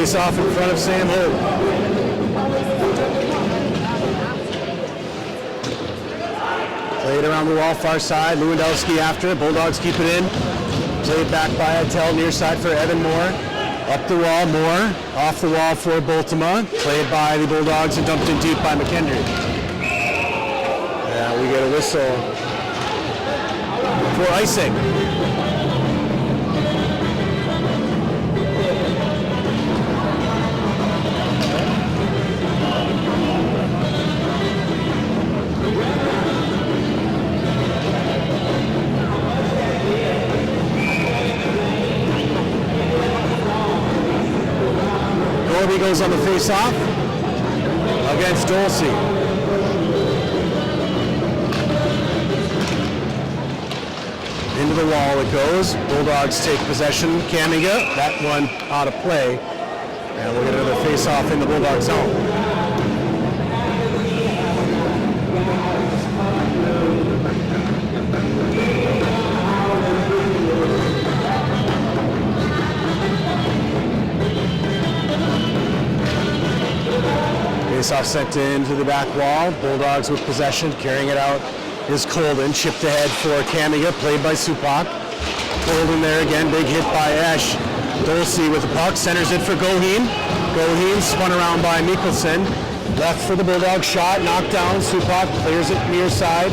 face-off in front of Sam Hope. Played around the wall, far side. Lewandowski after it. Bulldogs keep it in. Played back by Attell, near side for Evan Moore. Up the wall, Moore. Off the wall for Bultema. Played by the Bulldogs and dumped in deep by McKendry. Yeah, we get a whistle for icing. Norby goes on the face-off against Dulce. Into the wall it goes. Bulldogs take possession. Camiga, that one out of play. And we'll get another face-off in the Bulldog zone. Face-off sent into the back wall. Bulldogs with possession, carrying it out is Colden. Chipped ahead for Camiga, played by Supak. Colden there again, big hit by Esch. Dulce with the puck, centers it for Goheen. Goheen spun around by Mikkelsen. Left for the Bulldog shot, knocked down. Supak clears it near side.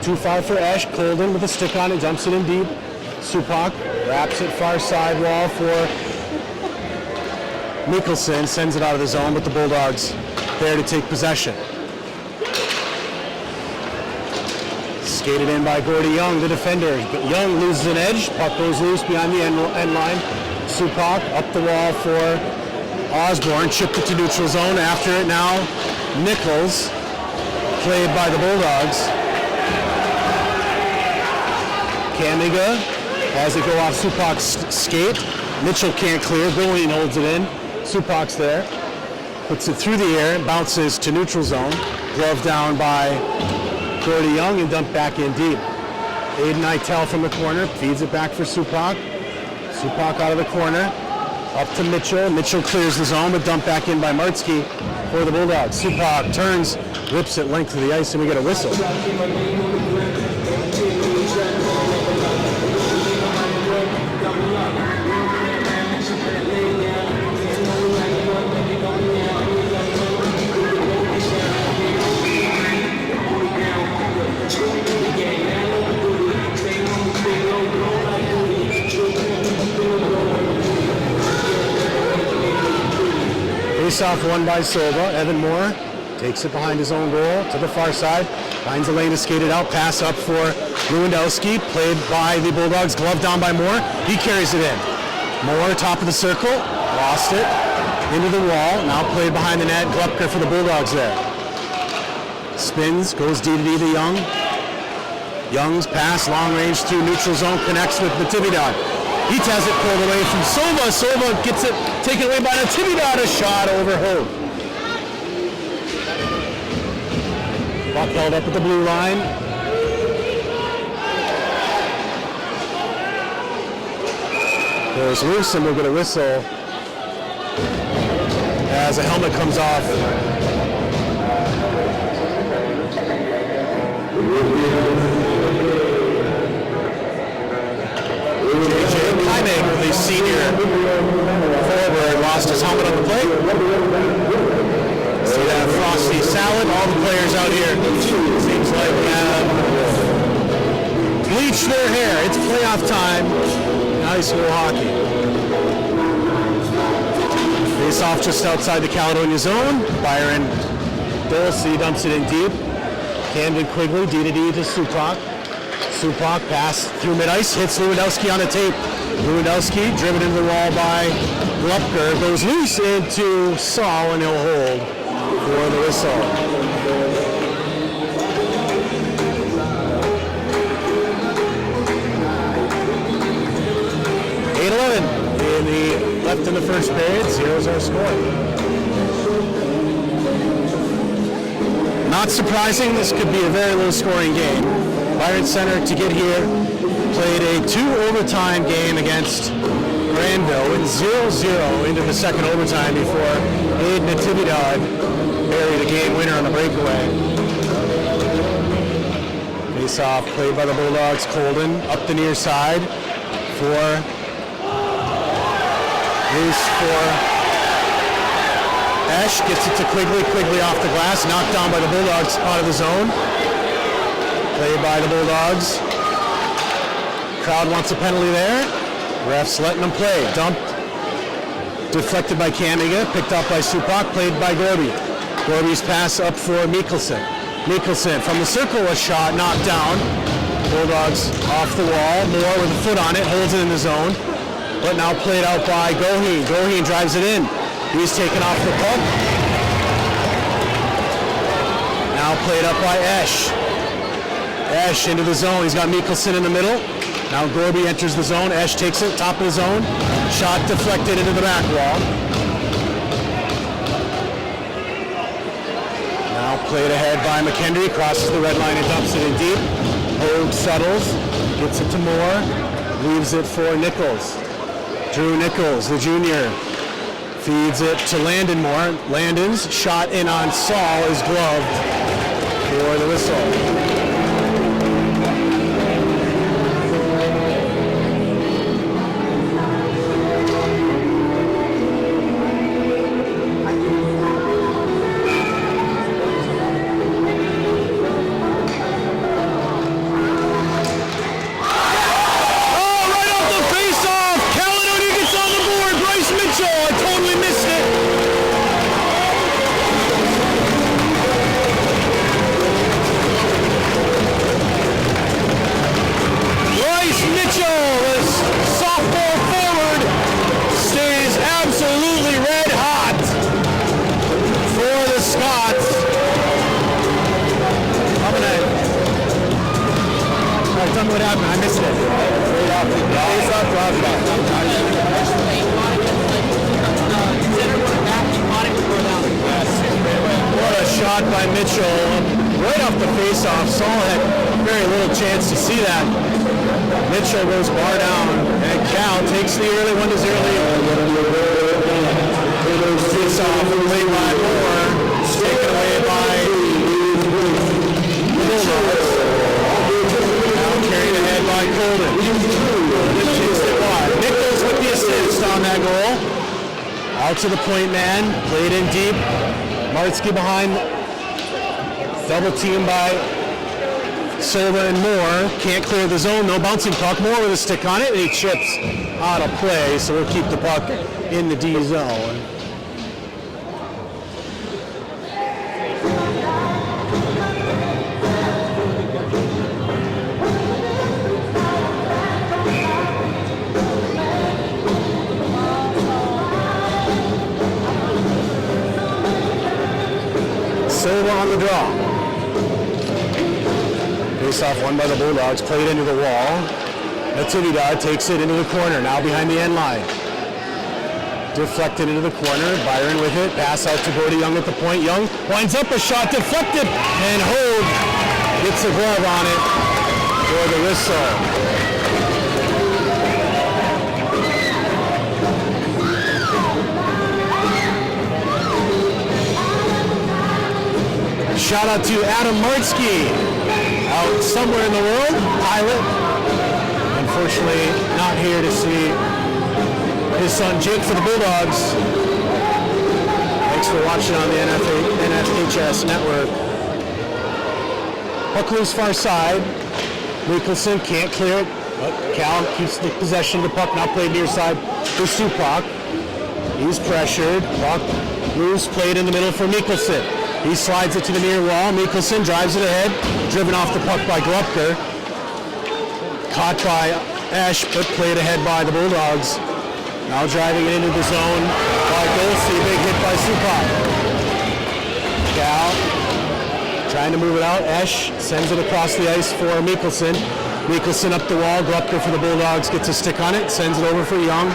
2-5 for Esch. Colden with a stick on it, dumps it in deep. Supak wraps it far side wall for Mikkelsen, sends it out of the zone, but the Bulldogs there to take possession. Skated in by Gordy Young, the defender. Young loses an edge. Puck goes loose behind the end line. Supak up the wall for Osborne. Chipped it to neutral zone. After it now, Nichols, played by the Bulldogs. Camiga has it go off Supak's skate. Mitchell can't clear. Goheen holds it in. Supak's there. Puts it through the air, bounces to neutral zone. Glove down by Gordy Young and dumped back in deep. Aiden Eitel from the corner, feeds it back for Supak. Supak out of the corner, up to Mitchell. Mitchell clears the zone, but dumped back in by Martzke for the Bulldogs. Supak turns, whips it length of the ice, and we get a whistle. Face-off won by Silva. Evan Moore takes it behind his own goal to the far side. Finds a lane to skate it out. Pass up for Lewandowski. Played by the Bulldogs. Glove down by Moore. He carries it in. Moore, top of the circle. Lost it. Into the wall. Now played behind the net. Glucker for the Bulldogs there. Spins. Goes D-to-D to Young. Young's pass. Long range through neutral zone. Connects with Natividad. He has it pulled away from Silva. Silva gets it taken away by Natividad. A shot over Hope. Puck held up at the blue line. Goes loose and we'll get a whistle as a helmet comes off. The senior forward lost his helmet on the plate. See that frosty salad? All the players out here seems like have bleached their hair. It's playoff time in high school hockey. Face off just outside the Caledonia zone. Byron Dulce dumps it in deep. Camden Quigley, D-to-D to Supak. Supak pass through mid-ice, hits Lewandowski on the tape. Lewandowski driven into the wall by Glucker, goes loose into Saul and he'll hold for the whistle. In the left in the first period, 0's our score. Not surprising, this could be a very low-scoring game. Byron Center to get here played a 2 overtime game against Granville in 0-0 into the second overtime before Aid Natividad buried a game winner on the breakaway. Face-off played by the Bulldogs. Colden up the near side for loose for Esch. Gets it to Quigley. Quigley off the glass. Knocked down by the Bulldogs out of the zone. Played by the Bulldogs. Crowd wants a penalty there. Refs letting them play. Dumped. Deflected by Kamiga. Picked up by Supak. Played by Gorby. Gorby's pass up for Mikkelsen. Mikkelsen from the circle, a shot knocked down. Bulldogs off the wall. Moore with a foot on it. Holds it in the zone. But now played out by Goheen. Goheen drives it in. He's taken off the puck. Now played up by Esch. Esch into the zone. He's got Mikkelsen in the middle. Now Gorby enters the zone. Esch takes it, top of the zone. Shot deflected into the back wall. Now played ahead by McKendry. Crosses the red line and dumps it in deep. Hogue settles. Gets it to Moore. Leaves it for Nichols. Drew Nichols, the junior. Feeds it to Landon Moore. Landon's shot in on Saul is gloved for the whistle. What happened? I missed it. What a shot by Mitchell. Right off the face-off. Saul had very little chance to see that. Mitchell goes bar down, and Cal takes the early 1-0 lead. Face-off played by Moore. Taken away by Bulldogs. Carried ahead by Colden. Nichols with the assist on that goal. Out to the point man. Played in deep. Martsky behind. Double team by Silva and Moore. Can't clear the zone. No bouncing puck. Moore with a stick on it. And he chips out of play. So we'll keep the puck in the D zone. Silva on the draw. Face-off won by the Bulldogs, played into the wall. Natividad takes it into the corner, now behind the end line. Deflected into the corner, Byron with it, pass out to Brody Young at the point. Young winds up, a shot deflected, and Hogue gets a glove on it for the whistle. Shout out to Adam Martsky, out somewhere in the world, pilot. Unfortunately, not here to see his son Jake for the Bulldogs. Thanks for watching on the NFHS network. Puck loose far side. Mikkelsen can't clear it, but Cal keeps the possession of the puck. Now played near side for Supak. He's pressured. Puck loose, played in the middle for Mikkelsen. He slides it to the near wall. Mikkelsen drives it ahead. Driven off the puck by Glupker. Caught by Esch, but played ahead by the Bulldogs. Now driving it into the zone by Golsey. Big hit by Supak. Cal trying to move it out. Esch sends it across the ice for Mikkelsen. Mikkelsen up the wall. Glupker for the Bulldogs gets a stick on it. Sends it over for Young.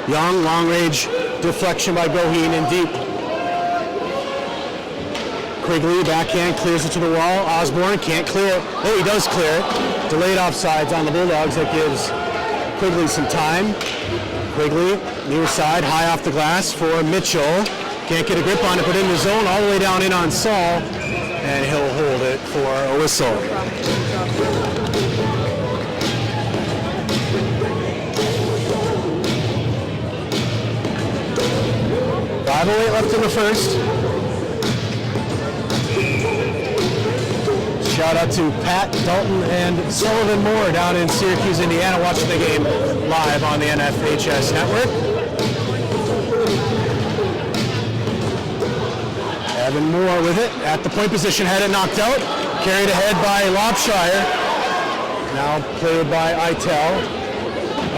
Young, long range deflection by Goheen in deep. Quigley, backhand, clears it to the wall. Osborne can't clear it. Oh, he does clear it. Delayed offsides on the Bulldogs. That gives Quigley some time. Quigley, near side, high off the glass for Mitchell. Can't get a grip on it, but in the zone, all the way down in on Saul, and he'll hold it for a whistle. 5:08 left in the first. Shout out to Pat, Dalton, and Sullivan Moore down in Syracuse, Indiana, watching the game live on the NFHS network. Evan Moore with it at the point position, had it knocked out, carried ahead by Lobshire. Now played by Itel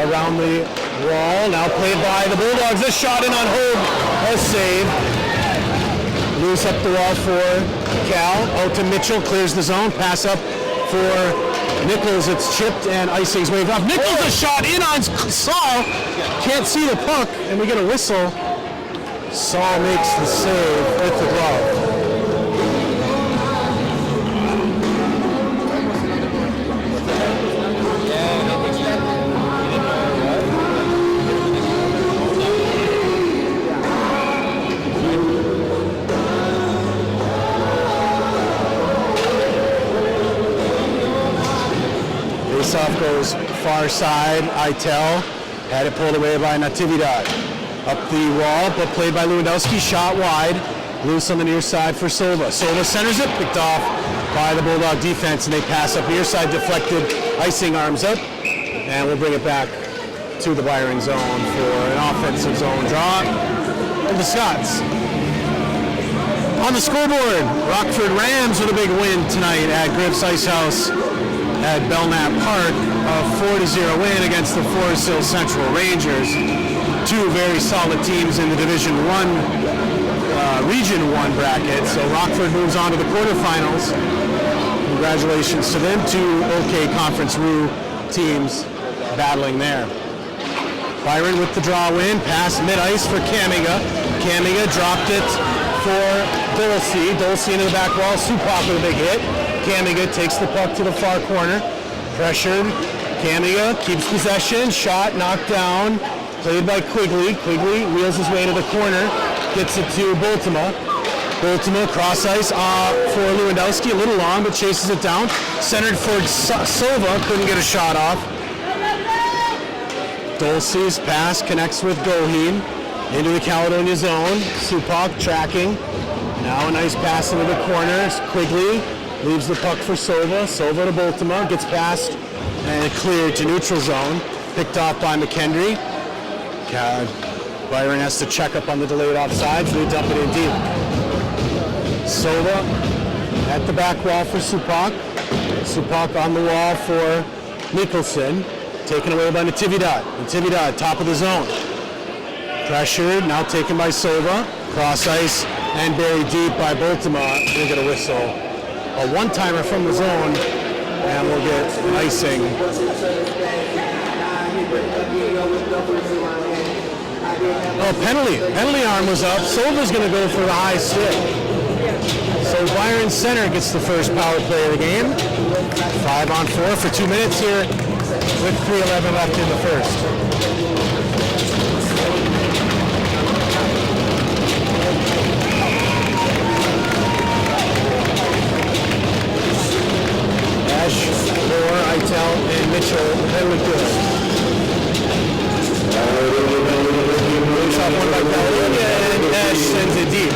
around the wall. Now played by the Bulldogs. This shot in on Hogue, a save. Loose up the wall for Cal. Out to Mitchell, clears the zone. Pass up for Nichols. It's chipped and icing's waved off. Nichols a shot in on Saul. Can't see the puck, and we get a whistle. Saul makes the save with the glove. Faceoff goes far side. Itel had it pulled away by Natividad. Up the wall, but played by Lewandowski. Shot wide. Loose on the near side for Silva. Silva centers it, picked off by the Bulldog defense, and they pass up near side, deflected. Icing arms up, and we'll bring it back to the Byron zone for an offensive zone draw of the Scots. On the scoreboard, Rockford Rams with a big win tonight at Griff's Ice House at Belknap Park. A 4-0 win against the Forest Hill Central Rangers. Two very solid teams in the Division I, Region 1 bracket. So Rockford moves on to the quarterfinals. Congratulations to them. Two OK Conference RU teams battling there. Byron with the draw win. Pass mid-ice for Camiga. Camiga dropped it for Dulce. Dulce into the back wall. Supak with a big hit. Camiga takes the puck to the far corner. Pressured. Camiga keeps possession. Shot knocked down. Played by Quigley. Quigley wheels his way to the corner. Gets it to Bultema. Bultema cross ice for Lewandowski. A little long, but chases it down. Centered for Silva. Couldn't get a shot off. Dulce's pass connects with Goheen into the Caledonia zone. Supak tracking. Now a nice pass into the corner. Quigley leaves the puck for Silva. Silva to Bultema. Gets past and cleared to neutral zone. Picked off by McKendry. Byron has to check up on the delayed offsides. They dump it in deep. Silva at the back wall for Supak. Supak on the wall for Nicholson. Taken away by Natividad. Natividad, top of the zone. Pressured, now taken by Silva. Cross ice and buried deep by Bultema. We'll get a whistle. A one-timer from the zone, and we'll get icing. Oh, penalty. Penalty arm was up. Silva's going to go for the high stick. So Byron Center gets the first power play of the game. 5-on-4 for 2 minutes here with 3:11 left in the first. Ash, Moore, Itel, and Mitchell, penalty kill. Off one by Caledonia, and Ash sends it deep.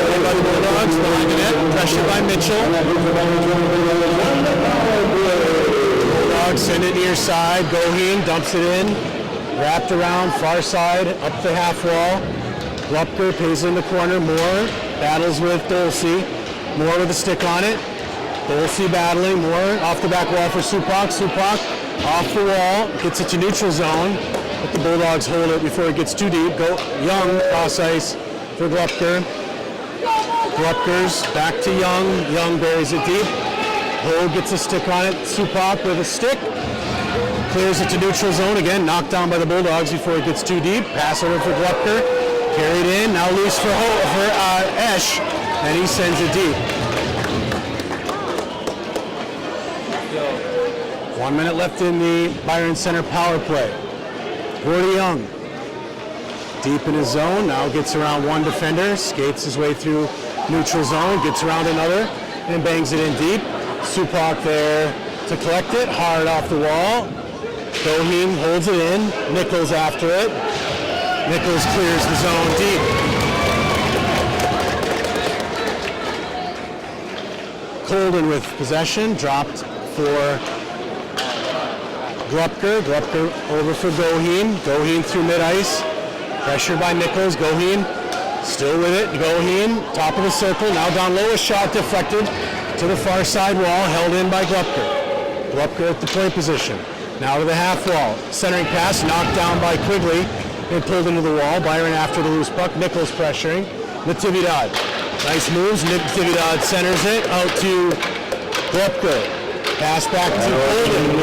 Played by the Bulldogs, behind the net, pressured by Mitchell. Bulldogs send it near side, Goheen dumps it in, wrapped around, far side, up the half wall. Lupker pays in the corner, Moore battles with Dulce. Moore with a stick on it. Dulce battling, Moore off the back wall for Supak. Supak off the wall, gets it to neutral zone, but the Bulldogs hold it before it gets too deep. Go Young, cross ice for Glupker. Glupker's back to Young. Young buries it deep. Hogue gets a stick on it. Supak with a stick. Clears it to neutral zone again, knocked down by the Bulldogs before it gets too deep. Pass over for Glupker. Carried in, now loose for Esch, and he sends it deep. 1 minute left in the Byron Center power play. Gordy Young, deep in his zone, now gets around one defender, skates his way through neutral zone, gets around another, and bangs it in deep. Supak there to collect it, hard off the wall. Goheen holds it in, Nichols after it. Nichols clears the zone deep. Colden with possession, dropped for Glupker. Glupker over for Goheen. Goheen through mid-ice. Pressured by Nichols. Goheen still with it. Goheen, top of the circle. Now down low, a shot deflected to the far side wall, held in by Glupker. Glupker at the point position. Now to the half wall. Centering pass, knocked down by Quigley and pulled into the wall. Byron after the loose puck. Nichols pressuring. Natividad. Nice moves. Natividad centers it out to Glupker. Pass back to Colden.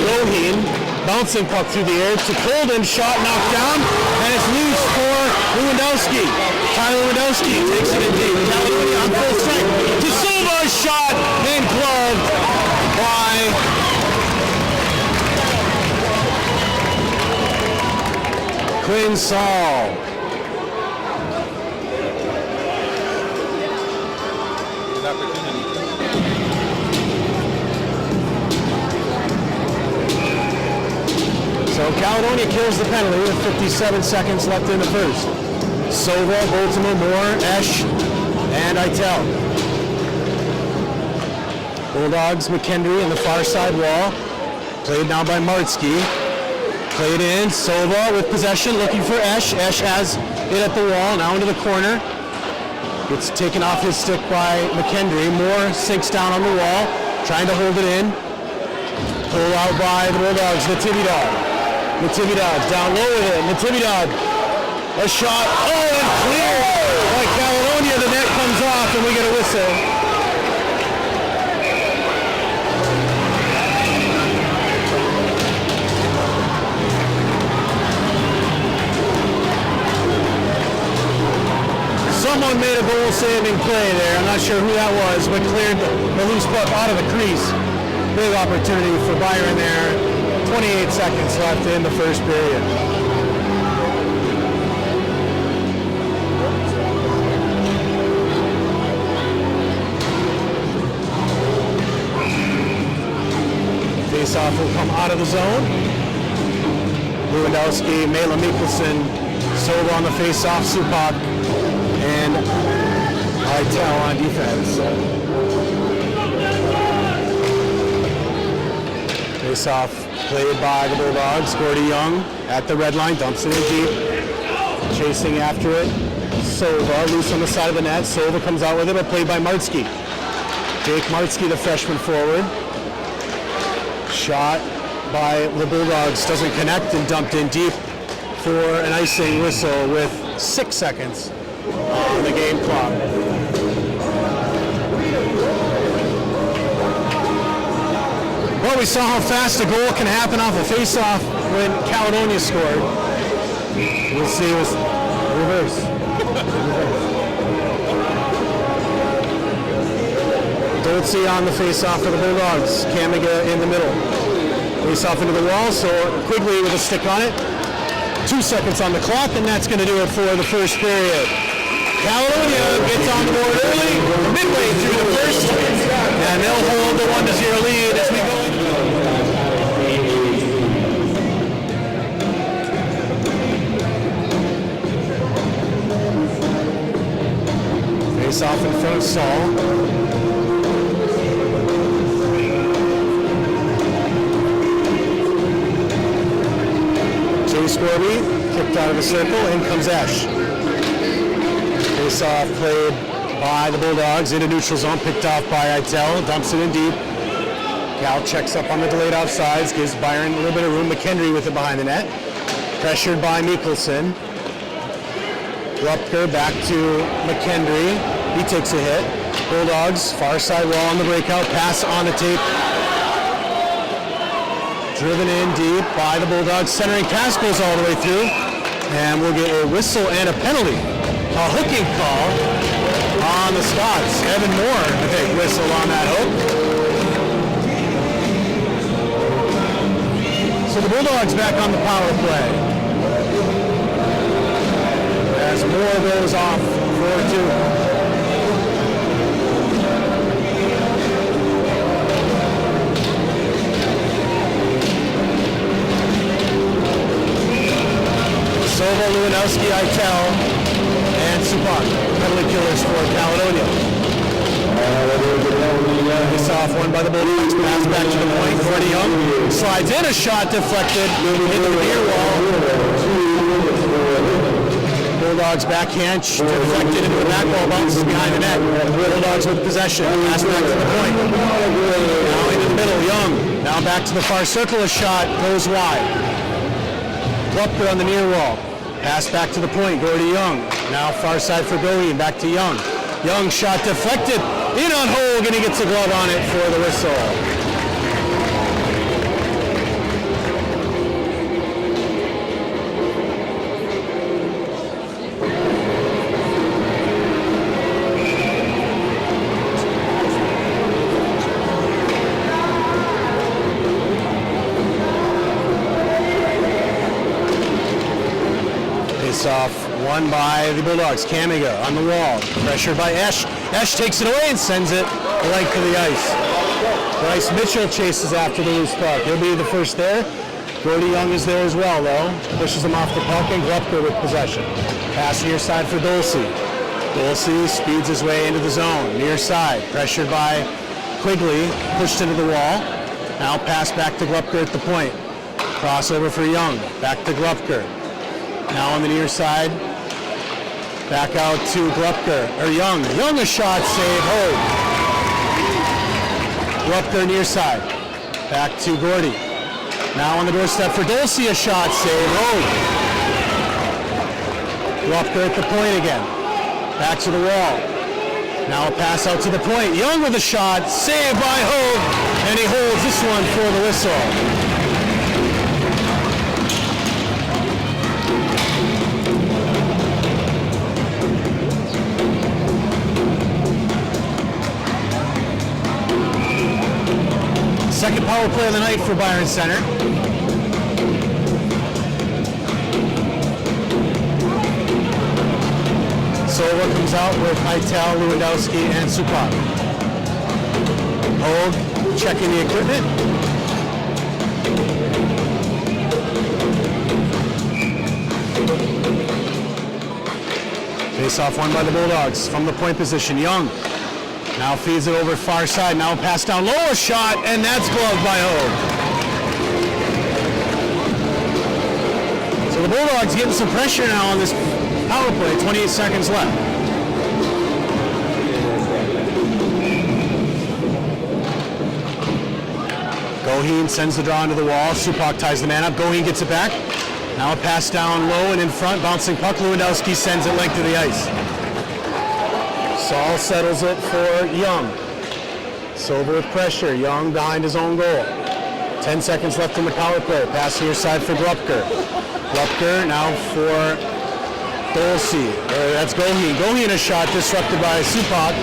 Goheen. Bouncing puck through the air to Colden. Shot knocked down. And it's loose for Lewandowski. Tyler Lewandowski takes it in deep. Caledonia on full strength. To Silva's shot and gloved by Quinn Saul. So Caledonia kills the penalty with 57 seconds left in the first. Sova, Baltimore, Moore, Esch, and Eitel. Bulldogs, McKendry in the far side wall. Played now by Martsky. Played in, Sova with possession, looking for Esch. Esch has it at the wall, now into the corner. Gets taken off his stick by McKendry. Moore sinks down on the wall, trying to hold it in. Pulled out by the Bulldogs, Natividad. Natividad down low with it. Natividad, a shot. Oh, and clear by Caledonia. The net comes off and we get a whistle. Someone made a goal-saving play there. I'm not sure who that was, but cleared the loose puck out of the crease. Big opportunity for Byron there. 28 seconds left in the first period. Face-off will come out of the zone. Lewandowski, Mela Mikkelsen, Sova on the face-off, Supak, and Eitel on defense. Face-off played by the Bulldogs. Gordy Young at the red line, dumps it in deep. Chasing after it. Sova, loose on the side of the net. Sova comes out with it, but played by Martsky. Jake Martsky, the freshman forward. Shot by the Bulldogs, doesn't connect and dumped in deep for an icing whistle with 6 seconds on the game clock. Well, we saw how fast a goal can happen off a face-off when Caledonia scored. We'll see it was reverse. Dolce on the face-off for the Bulldogs. Kamiga in the middle. Face-off into the wall, so Quigley with a stick on it. 2 seconds on the clock, and that's going to do it for the first period. Caledonia gets on the board early, midway through the first, and they'll hold the 1-0 lead as we go. Face off in front of Saul. Chase Gorby, kicked out of the circle, in comes Esch. Face off played by the Bulldogs into neutral zone, picked off by Eitel, dumps it in deep. Cal checks up on the delayed offsides, gives Byron a little bit of room. McKendry with it behind the net. Pressured by Mikkelsen. Glupker back to McKendry. He takes a hit. Bulldogs, far side wall on the breakout, pass on the tape. Driven in deep by the Bulldogs. Centering pass goes all the way through. And we'll get a whistle and a penalty. A hooking call on the Scots. Evan Moore, a big whistle on that hook. So the Bulldogs back on the power play. As Moore goes off 4-2. Silva, Lewandowski, Eitel, and Supak, penalty killers for Caledonia. Face off one by the Bulldogs, pass back to the point. Gordy Young slides in, a shot deflected into the near wall. Bulldogs backhand deflected into the back wall, bounces behind the net. Bulldogs with possession, pass back to the point. Now into the middle, Young. Now back to the far circle, a shot goes wide. Glucker on the near wall. Pass back to the point, Gordy Young. Now far side for Goeen, back to Young. Young shot deflected, in on Hogue, and he gets a glove on it for the whistle. Off one by the Bulldogs. Kamiga on the wall, pressured by Esch. Esch takes it away and sends it the length of the ice. Bryce Mitchell chases after the loose puck. He'll be the first there. Gordy Young is there as well, though. Pushes him off the puck, and Glucker with possession. Pass near side for Dulce. Dulce speeds his way into the zone. Near side, pressured by Quigley, pushed into the wall. Now pass back to Glucker at the point. Crossover for Young. Back to Glucker. Now on the near side, back out to Glucker, or Young. Young a shot, save, Hogue. Glucker near side, back to Gordy. Now on the doorstep for Dulce, a shot, save, Hogue. Glucker at the point again, back to the wall. Now a pass out to the point, Young with a shot, saved by Hogue, and he holds this one for the whistle. Second power play of the night for Byron Center. Silva comes out with Eitel, Lewandowski, and Supak. Hogue checking the equipment. Face off one by the Bulldogs from the point position. Young. Now feeds it over far side. Now pass down low, a shot, and that's gloved by Hogue. So the Bulldogs getting some pressure now on this power play. 28 seconds left. Goheen sends the draw into the wall. Supak ties the man up. Goheen gets it back. Now a pass down low and in front. Bouncing puck. Lewandowski sends it length of the ice. Saul settles it for Young. Silva with pressure. Young behind his own goal. 10 seconds left in the power play. Pass near side for Glucker. Glucker now for Dulce. That's Goheen. Goheen a shot disrupted by Supak.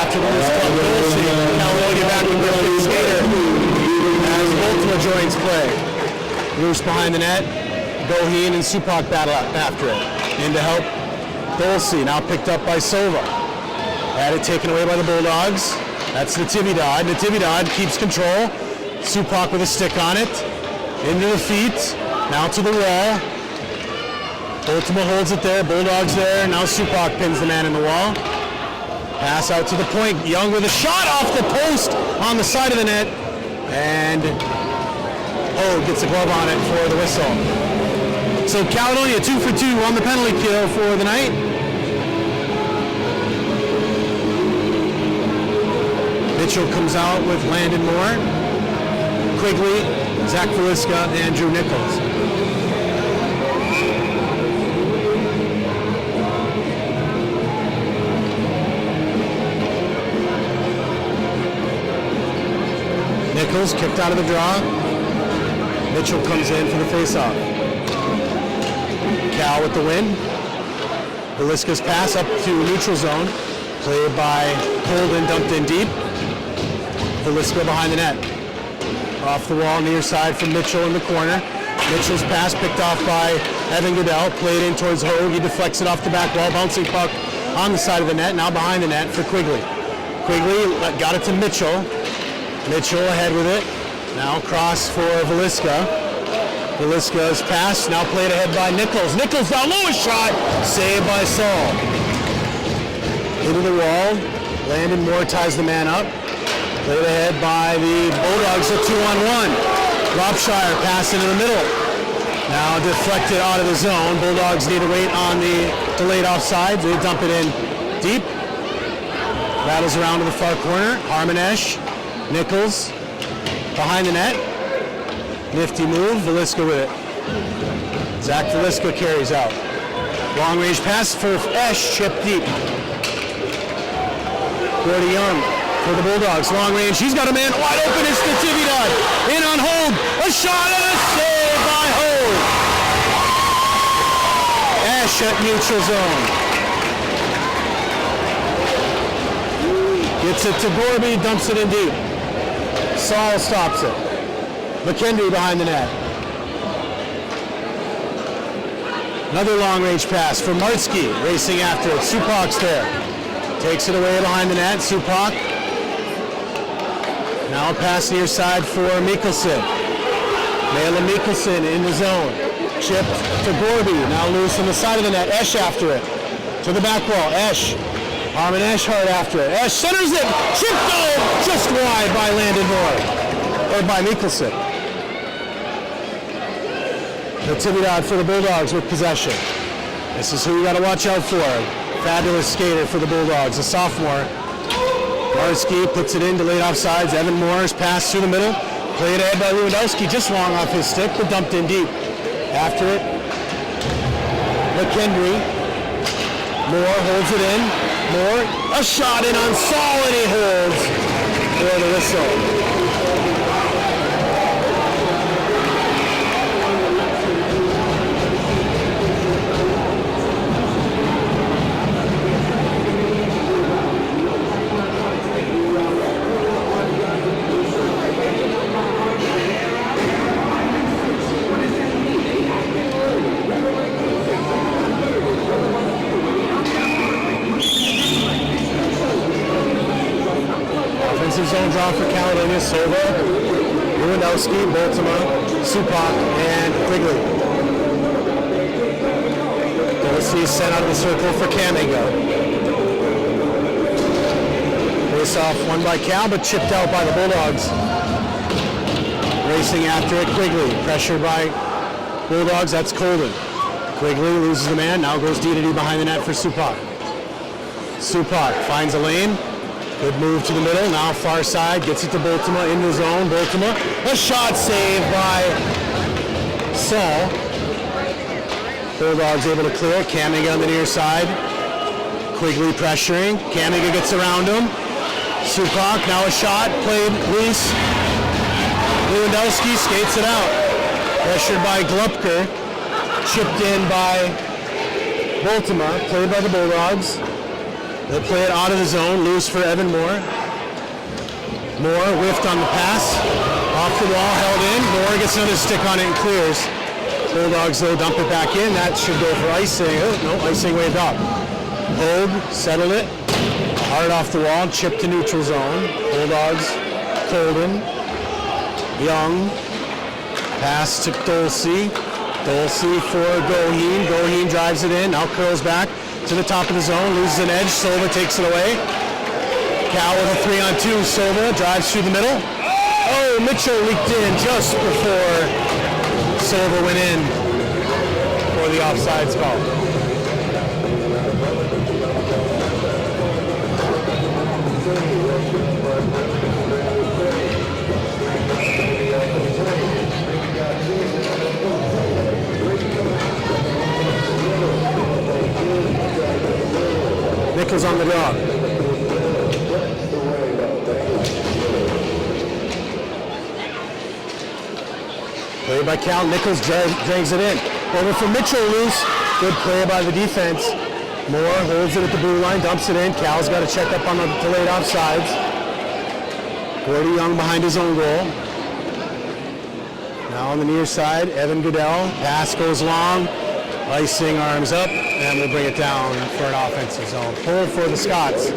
After the loose puck, Dulce. Caledonia back with Griffin skater as Ultima joins play. Loose behind the net. Goheen and Supak battle after it. In to help Dulce, now picked up by Silva. Had it taken away by the Bulldogs. That's Natividad. Natividad keeps control. Supak with a stick on it. Into the feet. Now to the wall. Ultima holds it there. Bulldogs there. Now Supak pins the man in the wall. Pass out to the point. Young with a shot off the post on the side of the net. And Hogue gets a glove on it for the whistle. So Caledonia 2 for 2 on the penalty kill for the night. Mitchell comes out with Landon Moore, Quigley, Zach Velisca, and Drew Nichols. Nichols kicked out of the draw. Mitchell comes in for the face-off. Cal with the win. Velisca's pass up to neutral zone. Played by Holden, dumped in deep. Velisca behind the net. Off the wall, near side from Mitchell in the corner. Mitchell's pass picked off by Evan Goodell, played in towards Hogue. He deflects it off the back wall, bouncing puck on the side of the net, now behind the net for Quigley. Quigley got it to Mitchell. Mitchell ahead with it. Now cross for Veliska. Veliska's pass, now played ahead by Nichols. Nichols down low, a shot, saved by Saul. Into the wall, Landon Moore ties the man up. Played ahead by the Bulldogs, a 2-on-1. Lopshire pass into the middle. Now deflected out of the zone. Bulldogs need to wait on the delayed offside. They dump it in deep. Rattles around to the far corner. Harmonesh, Nichols, behind the net. Nifty move, Veliska with it. Zach Veliska carries out. Long range pass for Esch, chip deep. Gordy Young for the Bulldogs, long range. He's got a man wide open, it's the Tividad. In on Hogue, a shot and a save by Hogue. Esch at neutral zone. Gets it to Gorby, dumps it in deep. Saul stops it. McKendry behind the net. Another long-range pass for Martsky, racing after it. Supak's there. Takes it away behind the net. Supak. Now a pass near side for Mikkelsen. Mela Mikkelsen in the zone. Chipped to Gorby. Now loose on the side of the net. Esch after it. To the back wall. Esch. Harmon Esch hard after it. Esch centers it. Chipped goal. Just wide by Landon Moore. Or by Mikkelsen. Natividad for the Bulldogs with possession. This is who you got to watch out for. Fabulous skater for the Bulldogs, a sophomore. Marski puts it in, delayed offsides. Evan Moore's pass through the middle. Played ahead by Lewandowski, just long off his stick, but dumped in deep. After it, McKendry. Moore holds it in. Moore, a shot in on Saul, and he holds for the whistle. Zone draw for Caledonia, Silva, Lewandowski, Baltimore, Supak, and Quigley. Dorsey sent out of the circle for Camiga. Face off won by Cal, but chipped out by the Bulldogs. Racing after it, Quigley, pressured by Bulldogs, that's Colden. Quigley loses the man, now goes D-to-D behind the net for Supak. Supak finds a lane. Good move to the middle, now far side, gets it to Baltimore, in the zone, Baltimore. A shot saved by Saul. Bulldogs able to clear, Camiga on the near side. Quigley pressuring, Camiga gets around him. Supak, now a shot, played loose. Lewandowski skates it out. Pressured by Glupker, chipped in by Baltimore, played by the Bulldogs. They play it out of the zone, loose for Evan Moore. Moore whiffed on the pass. Off the wall, held in. Moore gets another stick on it and clears. Bulldogs, though, dump it back in. That should go for icing. Oh, no, icing waved up. Hogue settled it. Hard off the wall, chipped to neutral zone. Bulldogs, Colden. Young. Pass to Dolce. Dolce for Goheen. Goheen drives it in, now curls back to the top of the zone, loses an edge, Silva takes it away. Cal with a 3-on-2, Silva drives through the middle. Oh, Mitchell leaked in just before Silva went in for the offsides call. Nichols on the draw. Played by Cal. Nichols drags it in. Over for Mitchell, loose. Good play by the defense. Moore holds it at the blue line, dumps it in. Cal's got to check up on the delayed offsides. Gordy Young behind his own goal. Now on the near side, Evan Goodell. Pass goes long. Icing arms up, and we'll bring it down for an offensive zone. Pull for the Scots.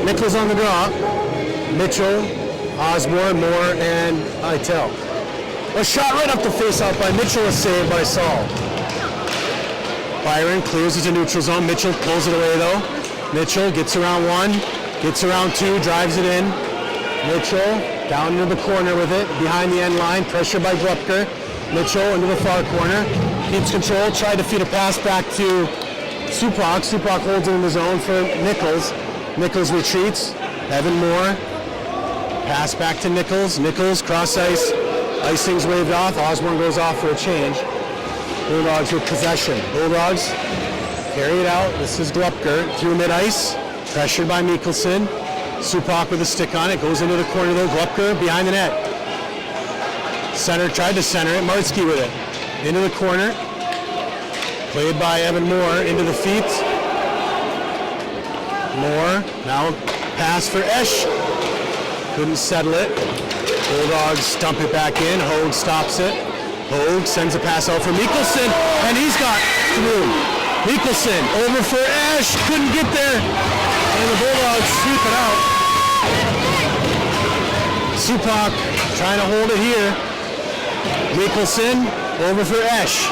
Nichols on the draw. Mitchell, Osborne, Moore, and Itel. A shot right up the face-off by Mitchell, is saved by Saul. Byron clears into neutral zone. Mitchell pulls it away though. Mitchell gets around one, gets around two, drives it in. Mitchell down into the corner with it, behind the end line, pressure by Gluepker. Mitchell into the far corner, keeps control, tried to feed a pass back to Supak. Supak holds it in the zone for Nichols. Nichols retreats. Evan Moore. Pass back to Nichols. Nichols cross ice. Icing's waved off. Osborne goes off for a change. Bulldogs with possession. Bulldogs carry it out. This is Gluepker through mid-ice. Pressured by Mikkelsen. Supak with a stick on it. Goes into the corner though. Gluepker behind the net. Center tried to center it. Martsky with it. Into the corner. Played by Evan Moore into the feet. Moore, now pass for Esch. Couldn't settle it. Bulldogs dump it back in. Hogue stops it. Hogue sends a pass out for Mikkelsen, and he's got through. Mikkelsen over for Esch. Couldn't get there. And the Bulldogs sweep it out. Supak trying to hold it here. Mikkelsen over for Esch.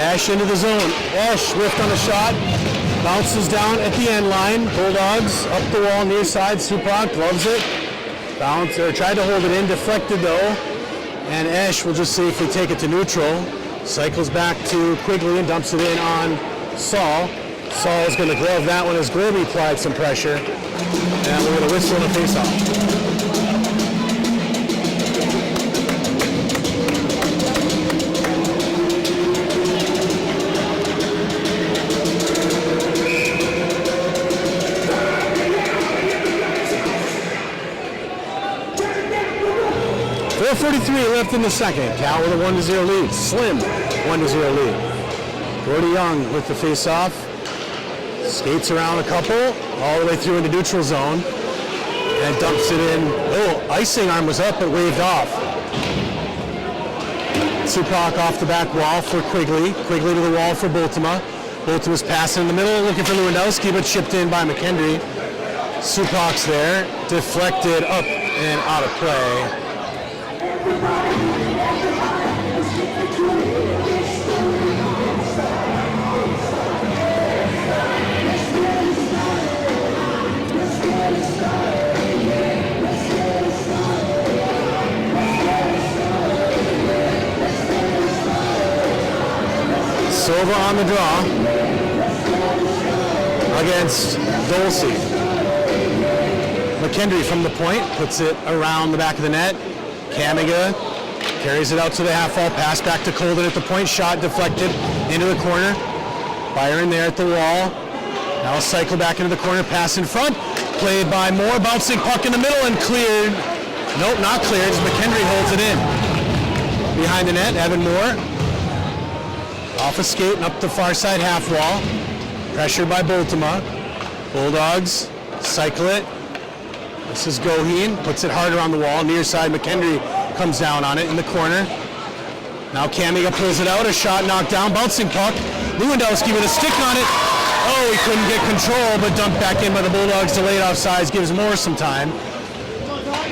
Esch into the zone. Esch whiffed on the shot. Bounces down at the end line. Bulldogs up the wall near side. Supak gloves it. Tried to hold it in. Deflected though. And Esch will just safely take it to neutral. Cycles back to Quigley and dumps it in on Saul. Saul is going to glove that one as Globey applied some pressure. And we're going to whistle on a face-off. 4:43 left in the second. Cal with a 1-0 lead. Slim 1-0 lead. Gordy Young with the face-off. Skates around a couple, all the way through into neutral zone. And dumps it in. Oh, icing arm was up but waved off. Supak off the back wall for Quigley. Quigley to the wall for Bultema. Bultema's passing in the middle, looking for Lewandowski, but chipped in by McKendry. Supak's there. Deflected up and out of play. Silva on the draw against Dulce. McKendry from the point puts it around the back of the net. Kamiga carries it out to the half wall. Pass back to Colden at the point. Shot deflected into the corner. Byron there at the wall. Now cycle back into the corner. Pass in front. Played by Moore. Bouncing puck in the middle and cleared. Nope, not cleared as McKendry holds it in. Behind the net, Evan Moore. Off a skate and up the far side half wall. Pressured by Bultema. Bulldogs cycle it. This is Goheen. Puts it harder on the wall. Near side, McKendry comes down on it in the corner. Now Kamiga pulls it out. A shot knocked down. Bouncing puck. Lewandowski with a stick on it. Oh, he couldn't get control, but dumped back in by the Bulldogs. Delayed offsides. Gives Moore some time.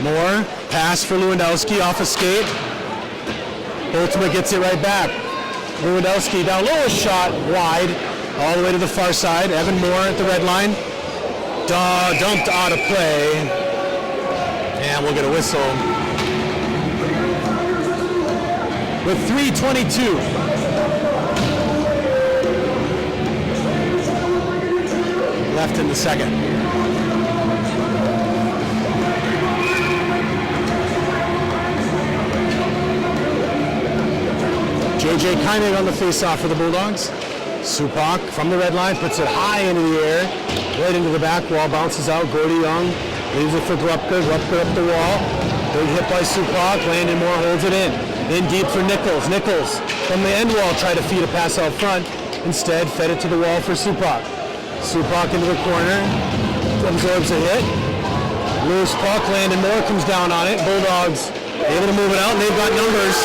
Moore. Pass for Lewandowski off a skate. Bultema gets it right back. Lewandowski down low, a shot wide, all the way to the far side. Evan Moore at the red line. Dumped out of play. And we'll get a whistle. With 3:22. Left in the second. JJ Keinig on the face-off for the Bulldogs. Supak from the red line puts it high into the air, right into the back wall, bounces out. Gordy Young leaves it for Glupker. Glupker up the wall. Big hit by Supak. Landon Moore holds it in. In deep for Nichols. Nichols from the end wall tried to feed a pass out front. Instead, fed it to the wall for Supak. Supak into the corner. Absorbs a hit. Loose puck. Landon Moore comes down on it. Bulldogs able to move it out, and they've got numbers.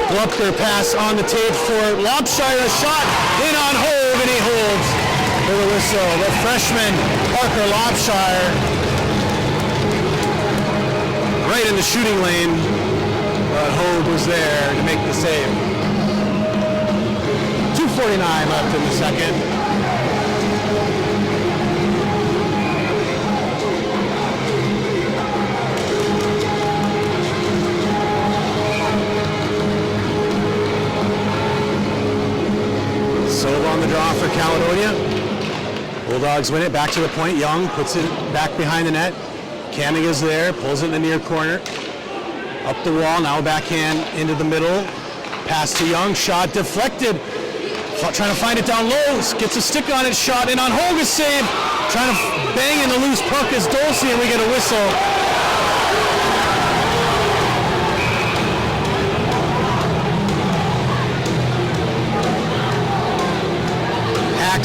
Glupker pass on the tape for Lopshire. A shot in on Hogue, and he holds for the whistle. The freshman, Parker Lopshire, right in the shooting lane. But Hogue was there to make the save. 2:49 left in the second. Silva on the draw for Caledonia. Bulldogs win it, back to the point. Young puts it back behind the net. Camiga's there, pulls it in the near corner. Up the wall, now backhand into the middle. Pass to Young, shot deflected. Trying to find it down low, gets a stick on it, shot in on Hogue, save. Trying to bang in the loose puck is Dulce, and we get a whistle.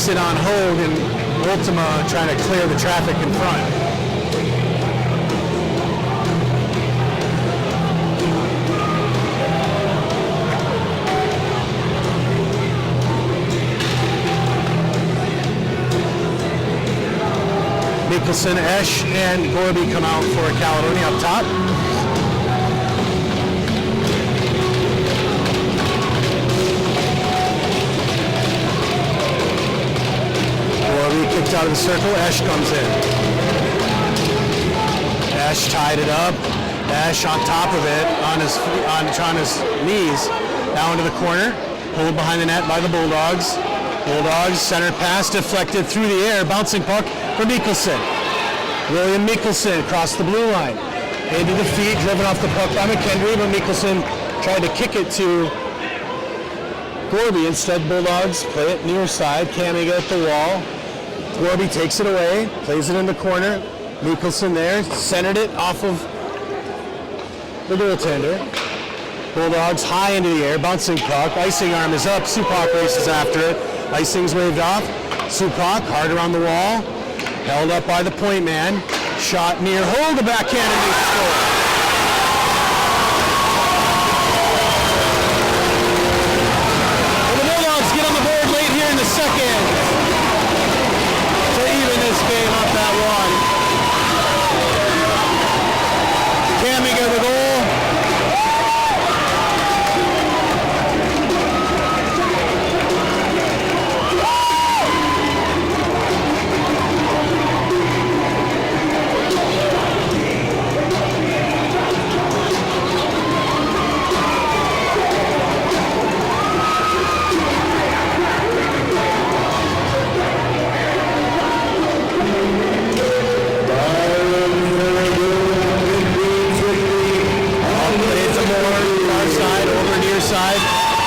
It on Hogue, and Ultima trying to clear the traffic in front. Nicholson, Esch, and Gorby come out for Caledonia up top. Kicked out of the circle, Esch comes in. Esch tied it up. Esch on top of it, on his knees, now into the corner, pulled behind the net by the Bulldogs. Bulldogs center pass deflected through the air, bouncing puck for Mikkelsen. William Mikkelsen across the blue line. Into the feet, driven off the puck by McKendry, but Mikkelsen tried to kick it to Gorby. Instead, Bulldogs play it near side. Camiga at the wall. Gorby takes it away, plays it in the corner. Mikkelsen there, centered it off of the goaltender. Bulldogs high into the air, bouncing puck. Icing arm is up. Supak races after it. Icing's waved off. Supak hard around the wall, held up by the point man. Shot near Hogue, the backhand, and they score. And the Bulldogs get on the board late here in the second. This game up that one. Camiga the goal.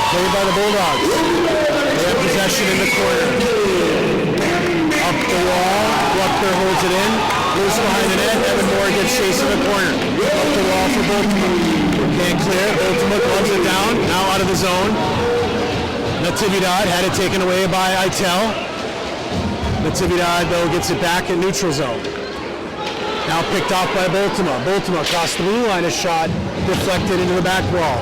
Played by the Bulldogs. They have possession in the corner. Up the wall, Glupker holds it in. Loose behind the net, Evan Moore gets chased in the corner. Up the wall for Baltimore. Can't clear, Baltimore gloves it down, now out of the zone. Natividad had it taken away by Itel. Natividad, though, gets it back in neutral zone. Now picked off by Baltimore. Baltimore across the blue line, a shot deflected into the back wall.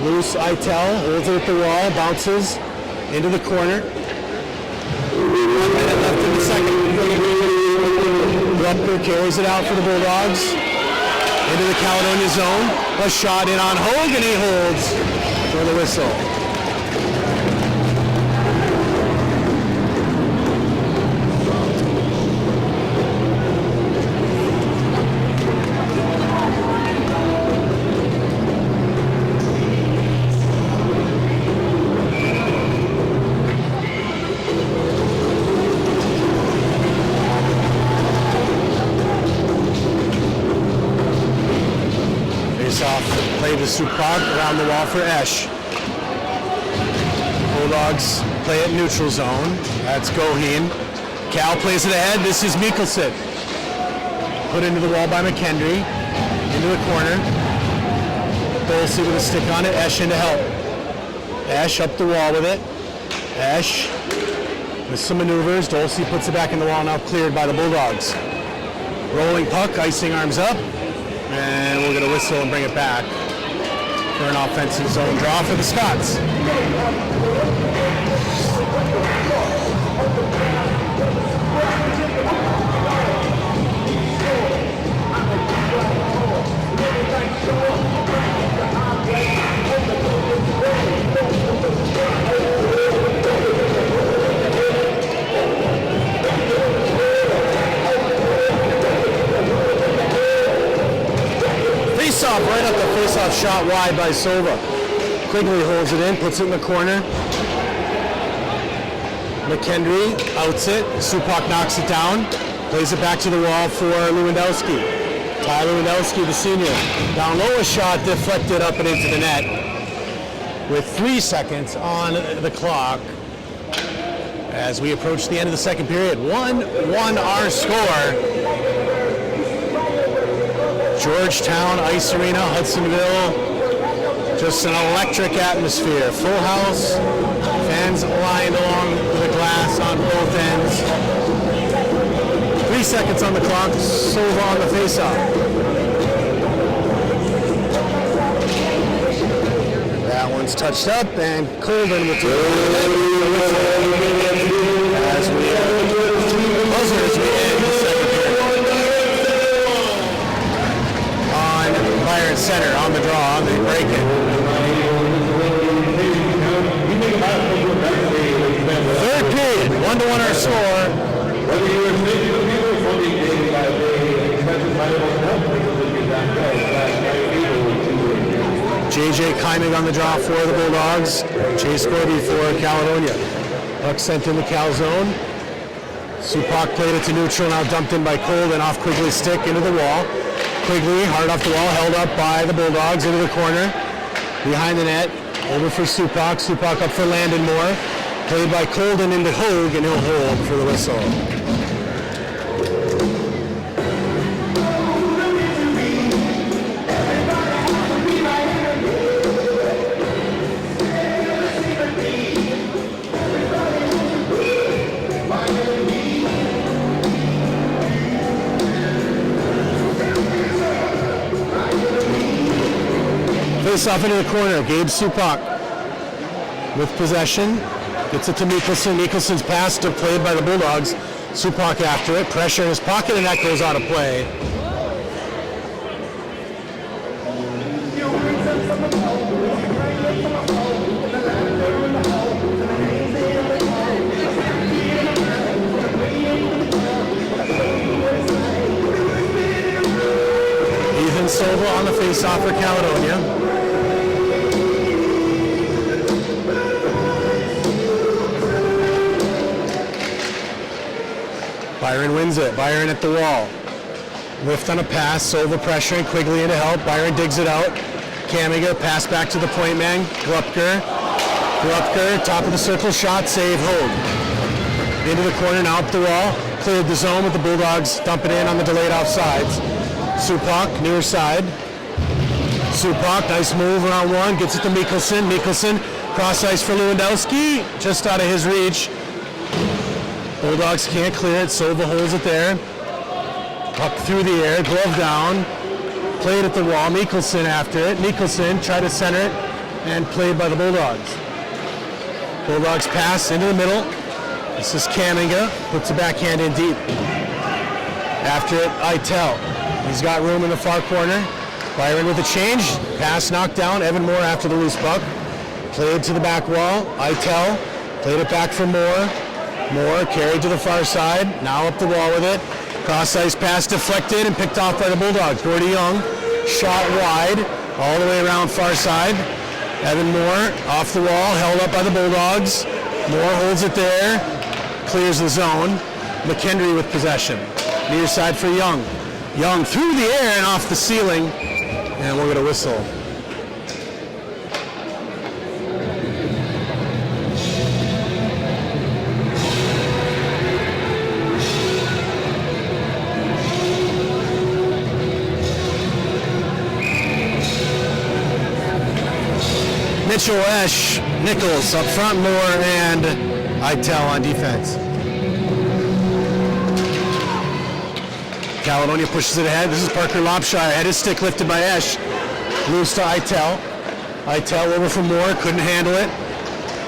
Loose Itel holds it at the wall, bounces into the corner. 1 minute left in the second. Glupker carries it out for the Bulldogs. Into the Caledonia zone. A shot in on Hogue, and he holds for the whistle. Play to Supak around the wall for Esch. Bulldogs play it neutral zone. That's Goheen. Cal plays it ahead. This is Mikkelsen. Put into the wall by McKendry. Into the corner. Dulce with a stick on it. Esch in to help. Esch up the wall with it. Esch with some maneuvers. Dulce puts it back in the wall, now cleared by the Bulldogs. Rolling puck, icing arms up. And we're going to whistle and bring it back for an offensive zone draw for the Scots. Face-off right up the face-off shot wide by Sova. Quigley holds it in, puts it in the corner. McKendry outs it. Supak knocks it down. Plays it back to the wall for Lewandowski. Ty Lewandowski, the senior. Down low, a shot deflected up and into the net. With 3 seconds on the clock as we approach the end of the second period. 1-1 our score. Georgetown Ice Arena, Hudsonville. Just an electric atmosphere. Full house. Fans lined along the glass on both ends. 3 seconds on the clock. Sova on the faceoff. That one's touched up, and Colvin with the as we buzzer as we end the second period. On Byron center, on the draw, on the break-in. Third period, 1-1 our score. JJ Keimig on the draw for the Bulldogs. Chase Corby for Caledonia. Puck sent in the Cal zone. Supak played it to neutral, now dumped in by Cold and off Quigley's stick into the wall. Quigley, hard off the wall, held up by the Bulldogs into the corner. Behind the net, over for Supak. Supak up for Landon Moore. Played by Colden into Hogue, and he'll hold for the whistle. Face off into the corner. Gabe Supak with possession. Gets it to Mikkelsen. Mikkelsen's pass to played by the Bulldogs. Supak after it. Pressure in his pocket, and that goes out of play. Ethan Sova on the face-off for Caledonia. Byron wins it. Byron at the wall. Lift on a pass. Sova pressuring. Quigley in to help. Byron digs it out. Kamiger, pass back to the point man. Glupker, top of the circle shot. Save. Hold. Into the corner. Now up the wall. Cleared the zone with the Bulldogs. Dump it in on the delayed offsides. Supak, near side. Supak, nice move around one. Gets it to Mikkelsen. Mikkelsen, cross ice for Lewandowski. Just out of his reach. Bulldogs can't clear it. Sova holds it there. Puck through the air, glove down. Played at the wall. Mikkelsen after it. Mikkelsen tried to center it and played by the Bulldogs. Bulldogs pass into the middle. This is Kaminga. Puts the backhand in deep. After it, Eitel. He's got room in the far corner. Byron with a change. Pass knocked down. Evan Moore after the loose puck. Played to the back wall. Eitel played it back for Moore. Moore carried to the far side, now up the wall with it. Cross ice pass deflected and picked off by the Bulldogs. Gordy Young, shot wide, all the way around far side. Evan Moore off the wall, held up by the Bulldogs. Moore holds it there, clears the zone. McKendry with possession. Near side for Young. Young through the air and off the ceiling, and we're going to whistle. Mitchell, Esch, Nichols up front, Moore, and Itel on defense. Caledonia pushes it ahead. This is Parker Lobshire. Head his stick lifted by Esch. Loose to Itel. Itel over for Moore. Couldn't handle it.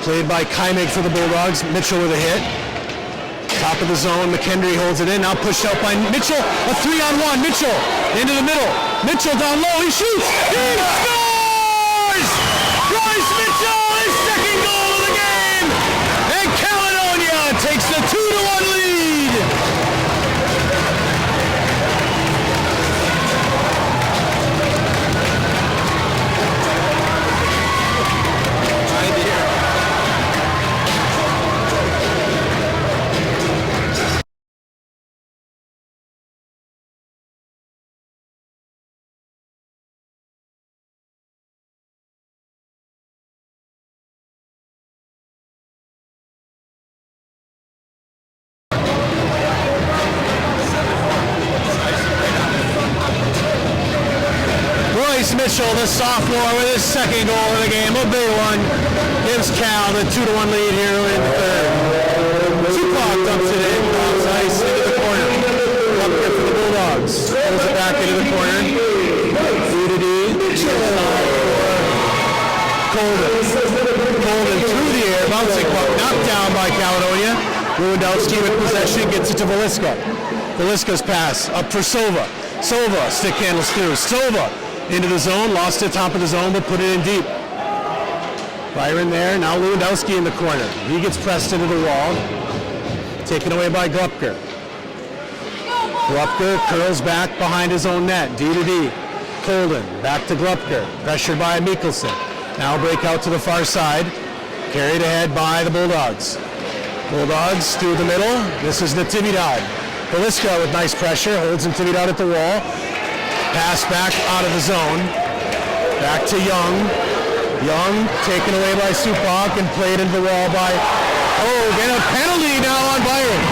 Played by Kaimig for the Bulldogs. Mitchell with a hit. Top of the zone. McKendry holds it in. Now pushed out by Mitchell. A 3-on-1. Mitchell into the middle. Mitchell down low. He shoots. He scores! Bryce Mitchell, his second goal of the game. And Caledonia takes the 2-1 lead. Mitchell, the sophomore, with his second goal of the game, a big one, gives Cal the 2-1 lead here in the third. Tupac dumps it in, cross ice into the corner. Up here for the Bulldogs. Pulls it back into the corner. D-to-D. Colden through the air, bouncing puck, knocked down by Caledonia. Lewandowski with possession, gets it to Veliska. Veliska's pass, up for Sova. Sova, stick handles through. Sova into the zone, lost it top of the zone, but put it in deep. Byron there, now Lewandowski in the corner. He gets pressed into the wall. Taken away by Glupker. Glupker curls back behind his own net, D-to-D. Colden, back to Glupker, pressured by Mikkelsen. Now break out to the far side, carried ahead by the Bulldogs. Bulldogs through the middle, this is Natividad. Veliska with nice pressure, holds Natividad at the wall. Pass back out of the zone. Back to Young. Young taken away by Supak and played into the wall by Hogue. And a penalty now on Byron.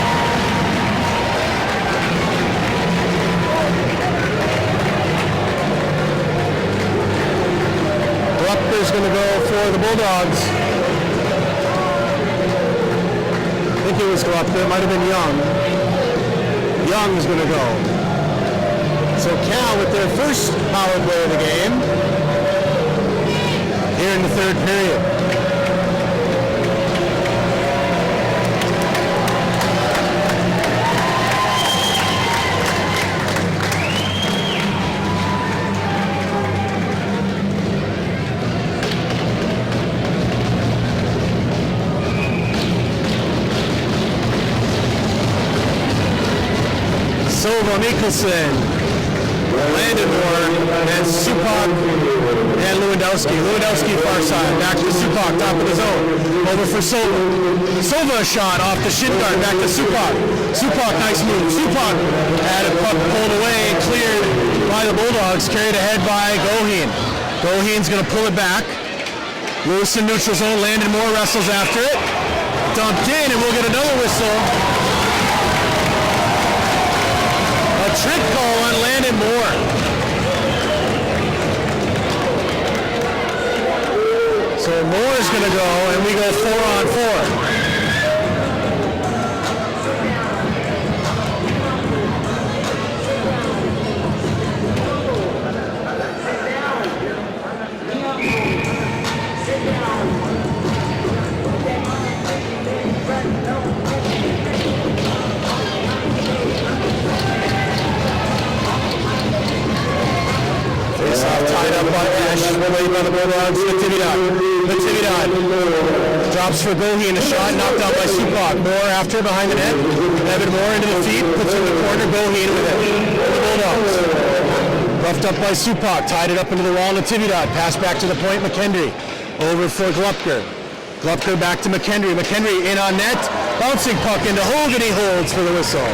Glupker's going to go for the Bulldogs. I think it was Glupker. It might have been Young. Young's going to go. So Cal with their first power play of the game here in the third period. Sova, Mikkelsen, Landon Moore, and Supak and Lewandowski. Lewandowski far side, back to Supak, top of the zone. Over for Sova. Sova shot off the shin guard, back to Supak. Supak, nice move. Supak had a puck pulled away and cleared by the Bulldogs, carried ahead by Goheen. Goheen's going to pull it back. Loose in neutral zone, Landon Moore wrestles after it. Dumped in, and we'll get another whistle. A trick call on Landon Moore. So Moore's going to go, and we go 4-on-4. Tied up by Ash, relayed by the Bulldogs. Natividad drops for Goheen, a shot knocked out by Supak. Moore after behind the net. Evan Moore into the feet, puts it in the corner. Goheen with it. The Bulldogs. Roughed up by Supak, tied it up into the wall. Natividad, pass back to the point. McKendry over for Glupker. Glupker back to McKendry. McKendry in on net. Bouncing puck into Hogue, and he holds for the whistle.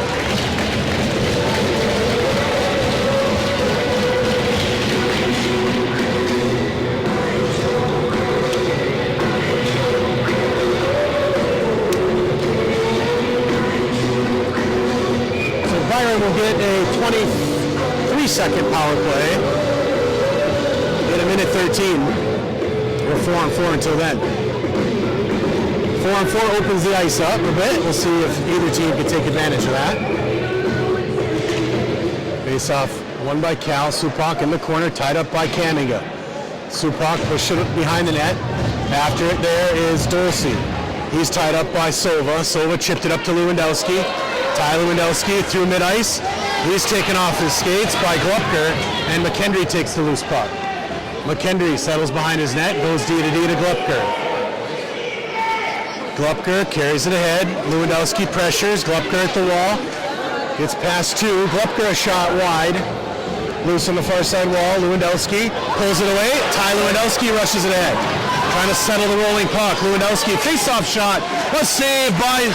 Byron will get a 23-second power play in a minute 13. We're 4-4 until then. 4-4 opens the ice up a bit. We'll see if either team can take advantage of that. Face off won by Cal. Supak in the corner, tied up by Camiga. Supak pushed it behind the net. After it there is Dulce. He's tied up by Sova. Sova chipped it up to Lewandowski. Ty Lewandowski through mid-ice. He's taken off his skates by Glupker, and McKendry takes the loose puck. McKendry settles behind his net, goes D-to-D to Glupker. Glupker carries it ahead. Lewandowski pressures. Glupker at the wall. Gets past two. Glupker a shot wide. Loose on the far side wall. Lewandowski pulls it away. Ty Lewandowski rushes it ahead. Trying to settle the rolling puck. Lewandowski face-off shot. A save by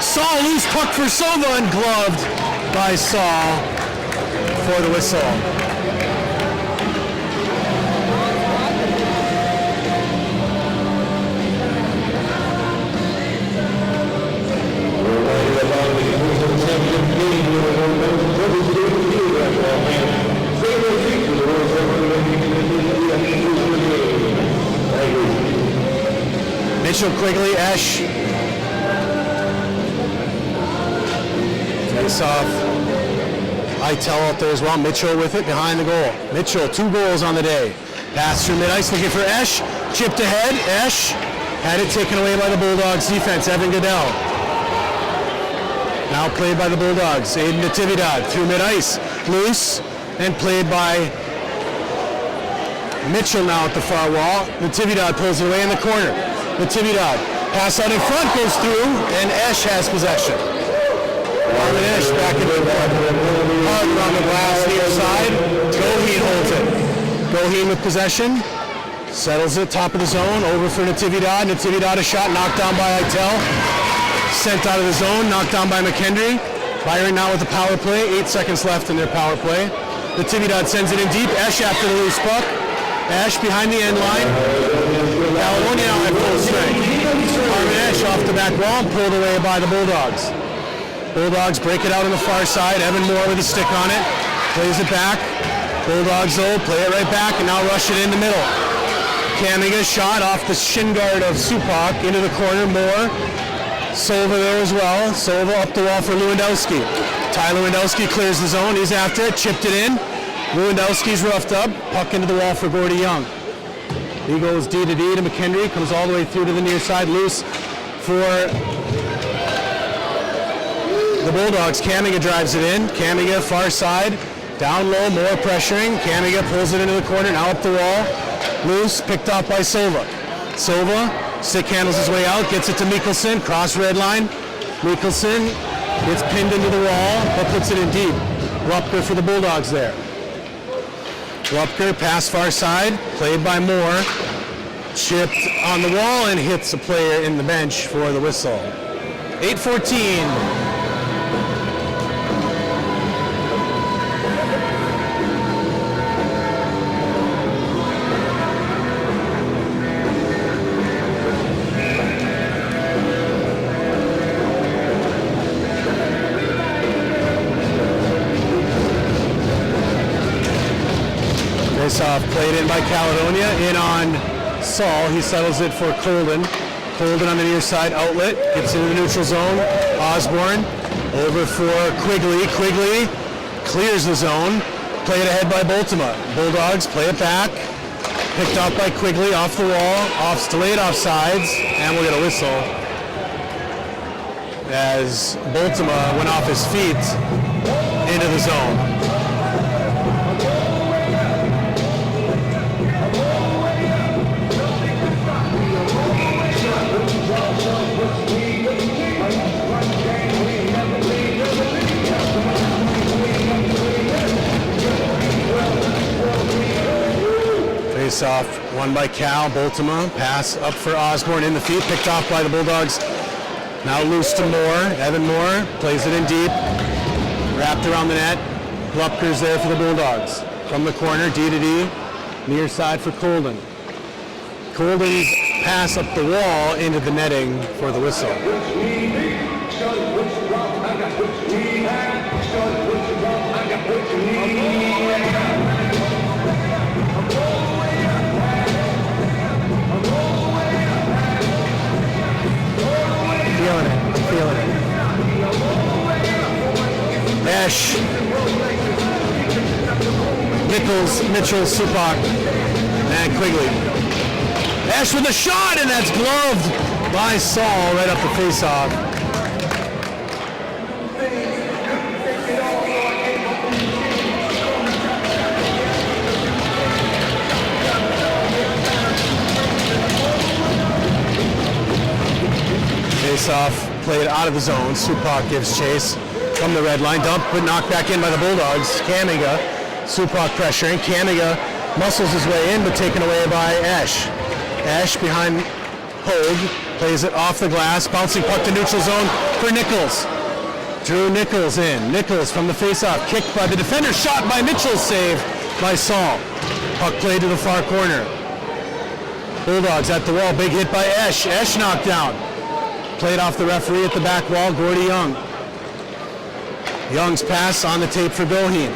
Saul. Loose puck for Sova and gloved by Saul for the whistle. Mitchell, Quigley, Esch. Face off. Itel out there as well. Mitchell with it behind the goal. Mitchell, 2 goals on the day. Pass through mid-ice looking for Esch. Chipped ahead. Esch had it taken away by the Bulldogs defense. Evan Goodell. Now played by the Bulldogs. Aiden Natividad through mid-ice. Loose and played by Mitchell now at the far wall. Natividad pulls it away in the corner. Natividad, pass out in front, goes through, and Esch has possession. Armin Esch back into the board. Hard around the glass near side. Goheen holds it. Goheen with possession. Settles it, top of the zone, over for Natividad. Natividad a shot, knocked down by Itel. Sent out of the zone, knocked down by McKendry. Byron now with the power play, 8 seconds left in their power play. Natividad sends it in deep. Esch after the loose puck. Esch behind the end line. Caledonia now at full strength. Armin Esch off the back wall, pulled away by the Bulldogs. Bulldogs break it out on the far side. Evan Moore with a stick on it. Plays it back. Bulldogs though, play it right back and now rush it in the middle. Camiga shot off the shin guard of Supak into the corner. Moore. Sova there as well. Sova up the wall for Lewandowski. Ty Lewandowski clears the zone. He's after it. Chipped it in. Lewandowski's roughed up. Puck into the wall for Gordy Young. He goes D-to-D to McKendry. Comes all the way through to the near side. Loose for the Bulldogs. Camiga drives it in. Camiga far side. Down low. More pressuring. Camiga pulls it into the corner. Now up the wall. Loose. Picked off by Sova. Sova. Stick handles his way out. Gets it to Mikkelsen. Cross red line. Mikkelsen gets pinned into the wall. But puts it in deep. Rupker for the Bulldogs there. Glupker, pass far side, played by Moore, chipped on the wall and hits a player in the bench for the whistle. 8:14. Face-off played in by Caledonia, in on Saul. He settles it for Colden. Colden on the near side outlet, gets into the neutral zone. Osborne over for Quigley. Quigley clears the zone. Played ahead by Bultema. Bulldogs play it back. Picked up by Quigley off the wall, delayed offsides, and we'll get a whistle as Bultema went off his feet into the zone. Face-off won by Cal. Bultema, pass up for Osborne in the feet, picked off by the Bulldogs. Now loose to Moore. Evan Moore plays it in deep, wrapped around the net. Glupker's there for the Bulldogs. From the corner, D-to-D, near side for Colden. Colden's pass up the wall into the netting for the whistle. feeling it. Ash. Nichols, Mitchell, Supak, and Quigley. Ash with a shot, and that's gloved by Saul right up the face-off. Face-off played out of the zone. Supak gives chase from the red line. Dump, but knocked back in by the Bulldogs. Kamiga. Supak pressuring. Kamiga muscles his way in, but taken away by Ash. Ash behind Hogue. Plays it off the glass. Bouncing puck to neutral zone for Nichols. Drew Nichols in. Nichols from the face-off. Kicked by the defender. Shot by Mitchell. Save by Saul. Puck played to the far corner. Bulldogs at the wall. Big hit by Ash. Ash knocked down. Played off the referee at the back wall. Gordy Young. Young's pass on the tape for Goheen.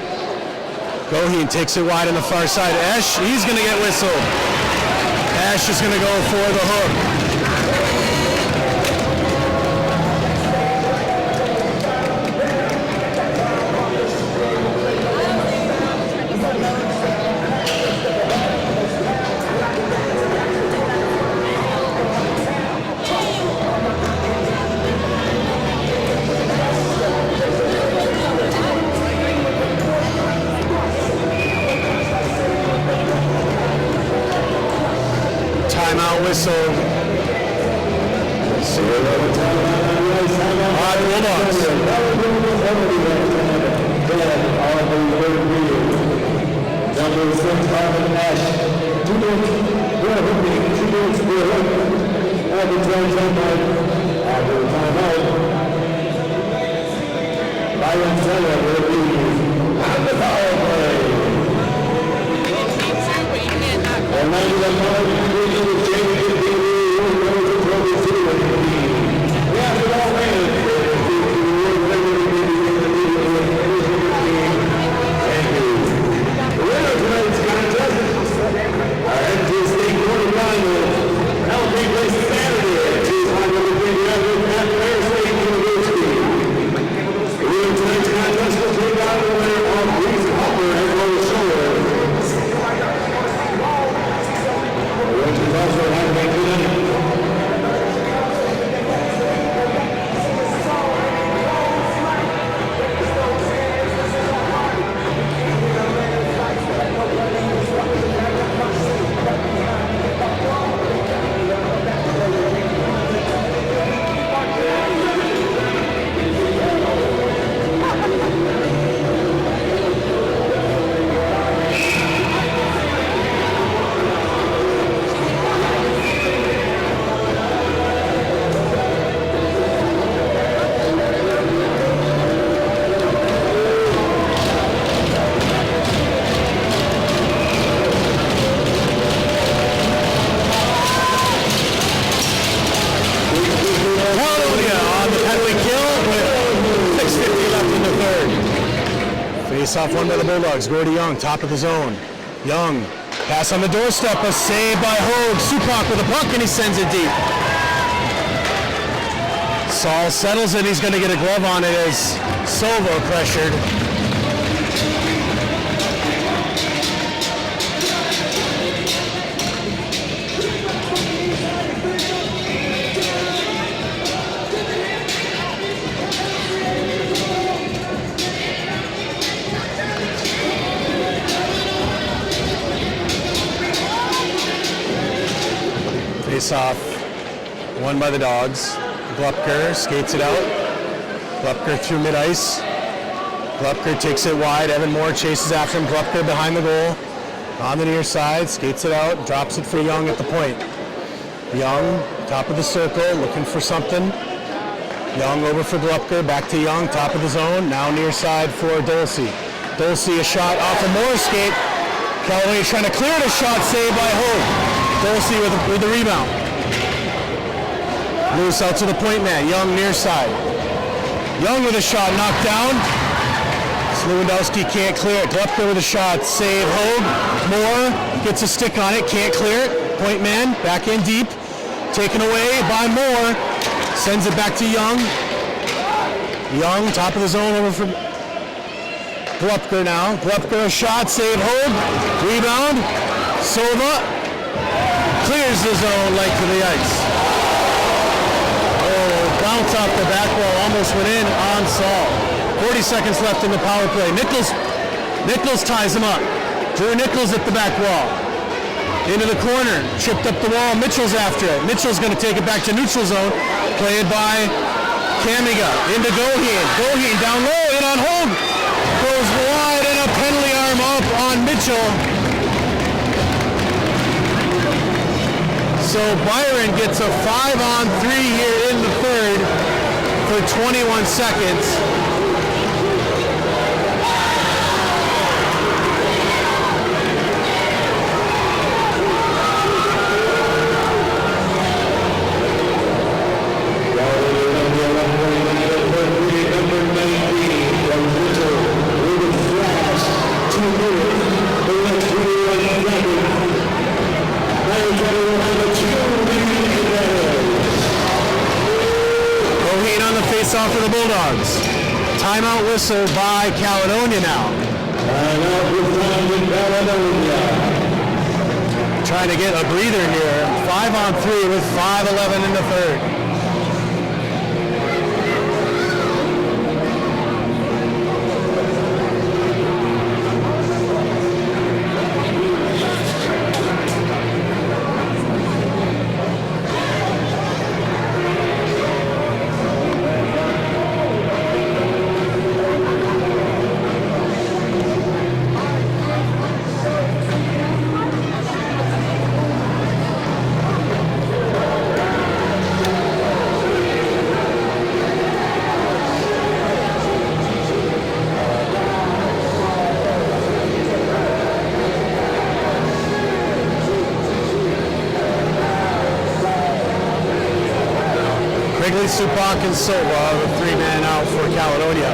Goheen takes it wide on the far side. Ash, he's going to get whistled. Ash is going to go for the hook. Timeout whistle. Bulldogs. Byron will be on the power play. Face-off won by the Bulldogs. Gordy Young, top of the zone. Young, pass on the doorstep, a save by Hogue. Supak with a puck, and he sends it deep. Saul settles it. He's going to get a glove on it as Silva pressured. Face-off won by the Dogs. Glupker skates it out. Glupker through mid-ice. Glupker takes it wide. Evan Moore chases after him. Glupker behind the goal. On the near side, skates it out. Drops it for Young at the point. Young, top of the circle, looking for something. Young over for Glupker. Back to Young, top of the zone. Now near side for Dulce. Dulce, a shot off a Moore skate. Caledonia trying to clear the shot, saved by Hogue. Dulce with the rebound. Loose out to the point man. Young near side. Young with a shot knocked down. Lewandowski can't clear it. Glupker with a shot. Save Hogue. Moore gets a stick on it. Can't clear it. Point man back in deep. Taken away by Moore. Sends it back to Young. Young, top of the zone, over from Glupker now. Glupker, a shot, save, hold, rebound. Sova clears the zone, length of the ice. Oh, bounce off the back wall, almost went in on Saul. 40 seconds left in the power play. Nichols ties him up. Drew Nichols at the back wall. Into the corner, chipped up the wall. Mitchell's after it. Mitchell's going to take it back to neutral zone. Played by Kamiga. Into Goheen. Goheen down low, in on hold. Goes wide and a penalty arm up on Mitchell. So Byron gets a 5-on-3 here in the third for 21 seconds. Off for the Bulldogs. Timeout whistle by Caledonia now. Timeout with Caledonia. Trying to get a breather here. 5-on-3 with 5:11 in the third. Supak and Silva, the 3-man out for Caledonia.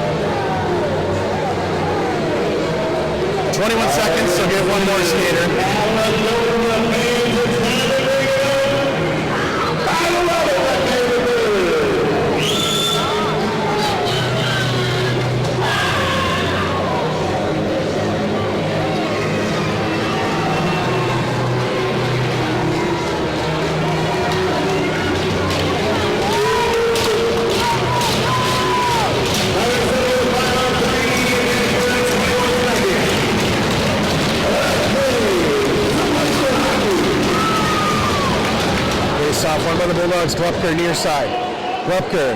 21 seconds, so get one more skater. Off one by the Bulldogs. Glupker near side. Glupker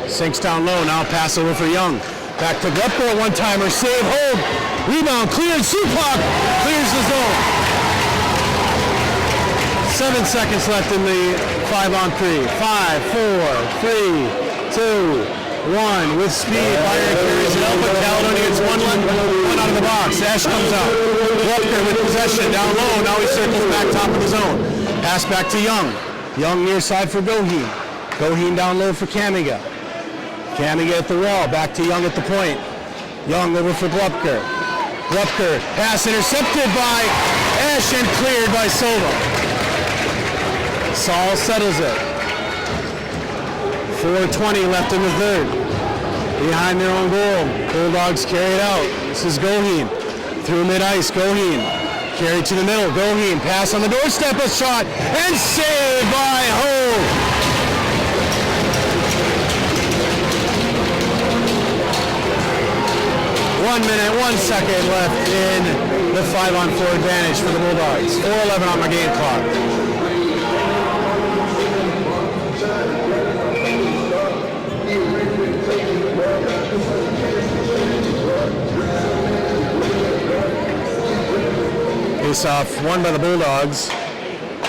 sinks down low. Now pass over for Young. Back to Glupker. One-timer. Save. Hold. Rebound. Cleared. Supak clears the zone. 7 seconds left in the 5-on-3. 5, 4, 3, 2, 1. With speed. Byron carries it out, but Caledonia gets one out of the box. Ash comes out. Glupker with possession. Down low. Now he circles back top of the zone. Pass back to Young. Young near side for Goheen. Goheen down low for Kamiga. Kamiga at the wall. Back to Young at the point. Young over for Glupker. Glupker. Pass intercepted by Ash and cleared by Silva. Saul settles it. 4:20 left in the third. Behind their own goal. Bulldogs carry it out. This is Goheen. Through mid-ice. Goheen. Carried to the middle. Goheen. Pass on the doorstep. A shot. And saved by Ho. One minute, 1 second left in the 5-on-4 advantage for the Bulldogs. 4:11 on my game clock. Face-off won by the Bulldogs.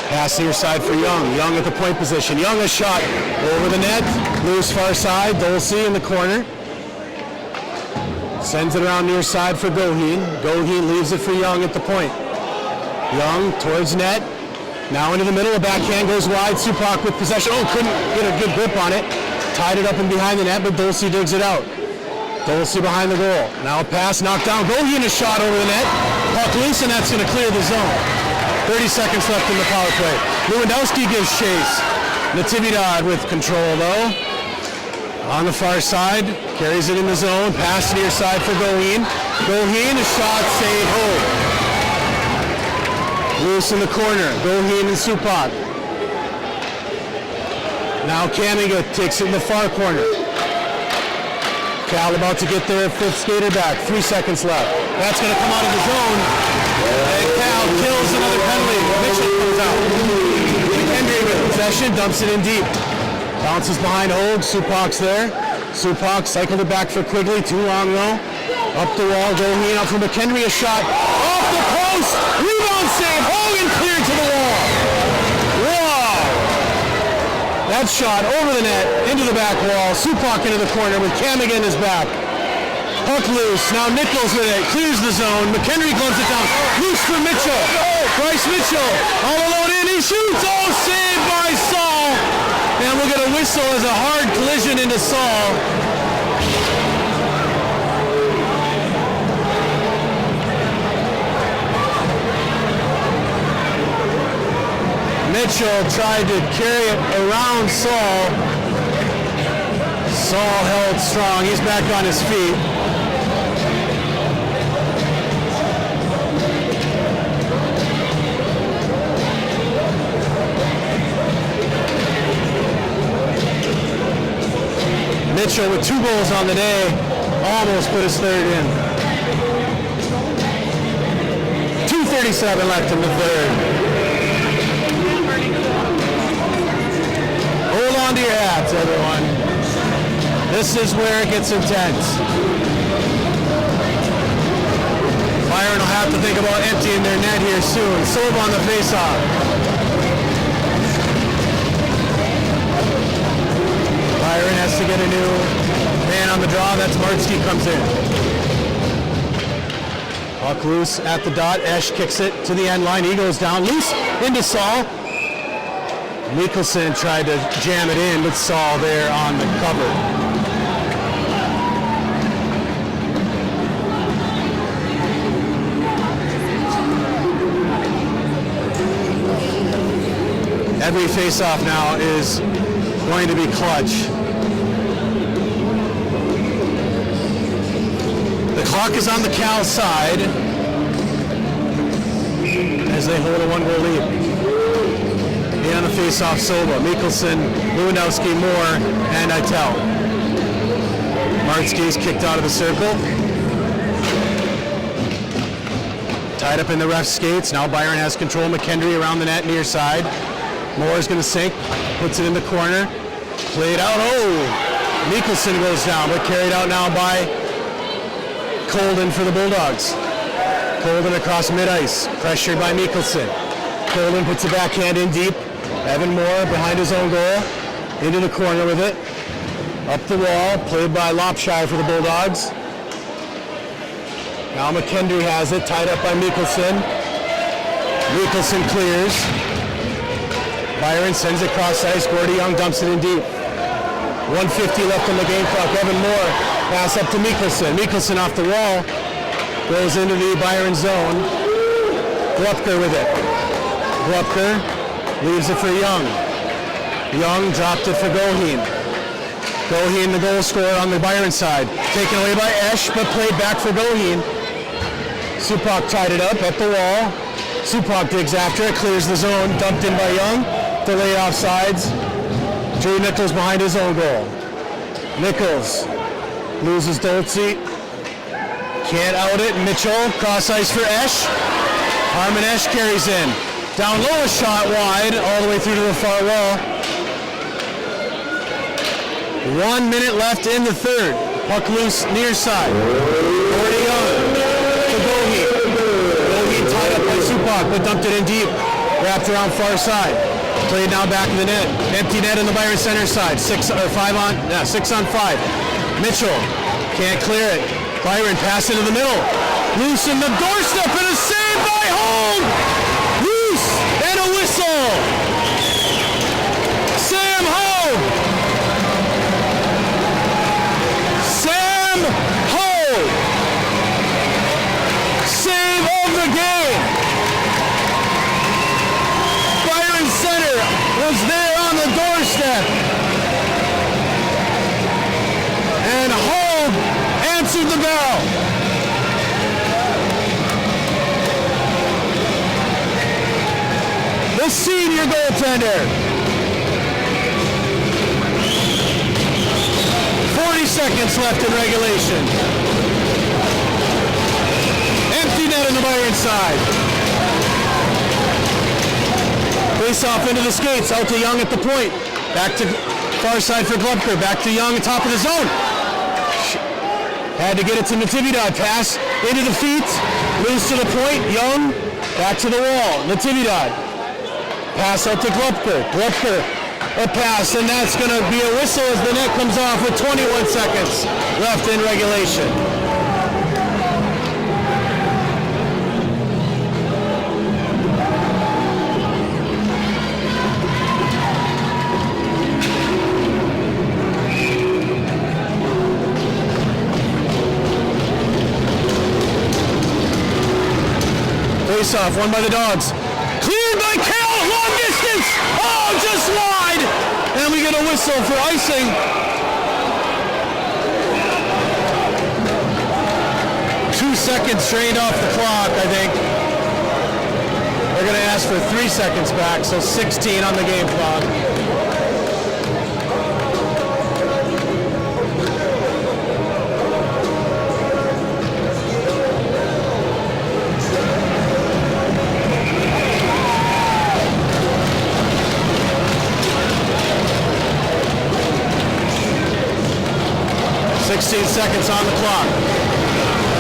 Pass near side for Young. Young at the point position. Young a shot over the net. Loose far side. Dulce in the corner. Sends it around near side for Goheen. Goheen leaves it for Young at the point. Young towards net. Now into the middle. A backhand goes wide. Supak with possession. Oh, couldn't get a good grip on it. Tied it up and behind the net, but Dulce digs it out. Dulce behind the goal. Now a pass knocked down. Goheen a shot over the net. Puck loose, and that's going to clear the zone. 30 seconds left in the power play. Lewandowski gives chase. Natividad with control, though. On the far side, carries it in the zone, pass near side for Goheen. Goheen, a shot, save, hold. Loose in the corner, Goheen and Supak. Now Kamiga takes it in the far corner. Cal about to get their fifth skater back, 3 seconds left. That's going to come out of the zone, and Cal kills another penalty. Mitchell comes out. McHenry with possession, dumps it in deep. Bounces behind Hogue, Supak's there. Supak cycled it back for Quigley, too long though. Up the wall, Goheen out for McHenry, a shot. Off the post, rebound save, Hogan cleared to the wall. Wow! That shot over the net, into the back wall, Supak into the corner with Kamiga in his back. Puck loose, now Nichols with it, clears the zone, McHenry gloves it down, loose for Mitchell. Bryce Mitchell, all alone in, he shoots, oh, saved by Saul. And we'll get a whistle as a hard collision into Saul. Mitchell tried to carry it around Saul. Saul held strong. He's back on his feet. Mitchell with 2 goals on the day, almost put his third in. 2:37 left in the third. Hold on to your hats, everyone. This is where it gets intense. Byron will have to think about emptying their net here soon. Silva on the faceoff. Byron has to get a new man on the draw. That's Martsky comes in. Puck loose at the dot. Esch kicks it to the end line. He goes down loose into Saul. Mikkelsen tried to jam it in with Saul there on the cover. Every face-off now is going to be clutch. The clock is on the Cal side as they hold a 1-goal lead. In on the face-off, Silva, Mikkelsen, Lewandowski, Moore, and Eitel. Martsky's kicked out of the circle. Tied up in the ref's skates. Now Byron has control. McHenry around the net near side. Moore's going to sink. Puts it in the corner. Played out. Oh! Mikkelsen goes down, but carried out now by Colden for the Bulldogs. Colden across mid-ice. Pressured by Mikkelsen. Colden puts the backhand in deep. Evan Moore behind his own goal. Into the corner with it. Up the wall. Played by Lopshire for the Bulldogs. Now McHenry has it. Tied up by Mikkelsen. Mikkelsen clears. Byron sends it cross ice. Gordy Young dumps it in deep. 1:50 left on the game clock. Evan Moore pass up to Mikkelsen. Mikkelsen off the wall. Goes into the Byron zone. Glupker with it. Glupker leaves it for Young. Young dropped it for Goheen. Goheen, the goal scorer on the Byron side. Taken away by Esch, but played back for Goheen. Supak tied it up at the wall. Supak digs after it, clears the zone, dumped in by Young. Delayed offsides. Drew Nichols behind his own goal. Nichols loses Dolce. Can't out it. Mitchell, cross ice for Esch. Harmon Esch carries in. Down low, a shot wide, all the way through to the far wall. 1 minute left in the third. Puck loose near side. Gordy Young to Goheen. Goheen tied up by Supak, but dumped it in deep. Wrapped around far side. Played now back in the net. Empty net on the Byron center side. 6 on 5. Mitchell can't clear it. Byron pass into the middle. Loose in the doorstep and a save by Hogue. Loose and a whistle. Sam Hogue. Sam Hogue. Save of the game. Byron center was there on the doorstep. foul. The senior goaltender. 40 seconds left in regulation. Empty net on the Byron side. Face off into the skates, out to Young at the point. Back to far side for Glupker. Back to Young, top of the zone. Had to get it to Natividad. Pass into the feet. Loose to the point. Young, back to the wall. Natividad. Pass out to Glupker. Glupker, a pass, and that's going to be a whistle as the net comes off with 21 seconds left in regulation. Face off, won by the Dogs. Cleared by Cal, long distance! Oh, just wide! And we get a whistle for icing. Two seconds drained off the clock, I think. They're going to ask for 3 seconds back, so 16 on the game clock. Seconds on the clock.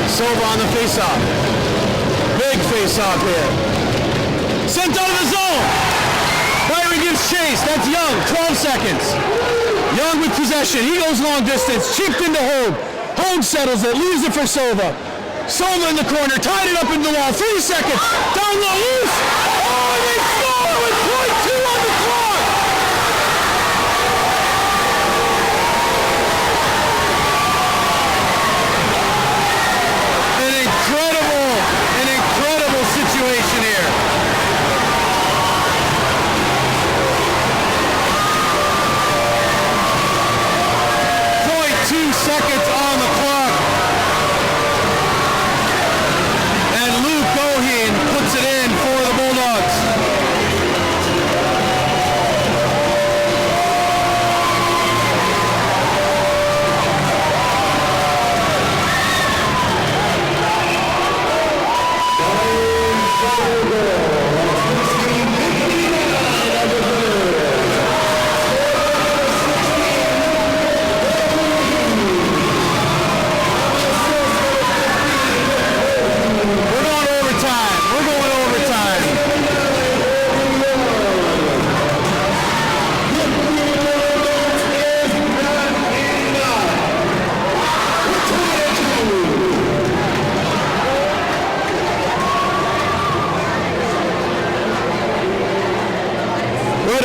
Silva on the faceoff. Big faceoff here. Sent out of the zone. Byron gives chase. That's Young. 12 seconds. Young with possession. He goes long distance. Chipped into Hogue. Hogue settles it. Leaves it for Silva. Silva in the corner. Tied it up in the wall. 3 seconds. Down low. Loose. Oh, and they score with .2 on the clock. Situation here. 0.2 seconds on the clock. And Luke Goheen puts it in for the Bulldogs.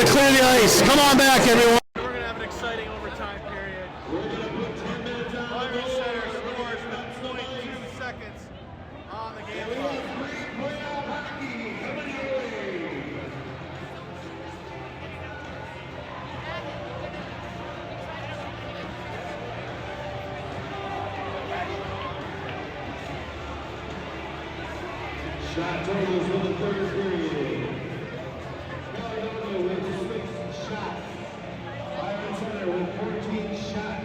Clear the ice. Come on back, everyone. We're going to have an exciting overtime period. Byron Center scores with 0.2 seconds on the game clock. Shot totals for the third period. Caledonia with 6 shots. Byron Center with 14 shots.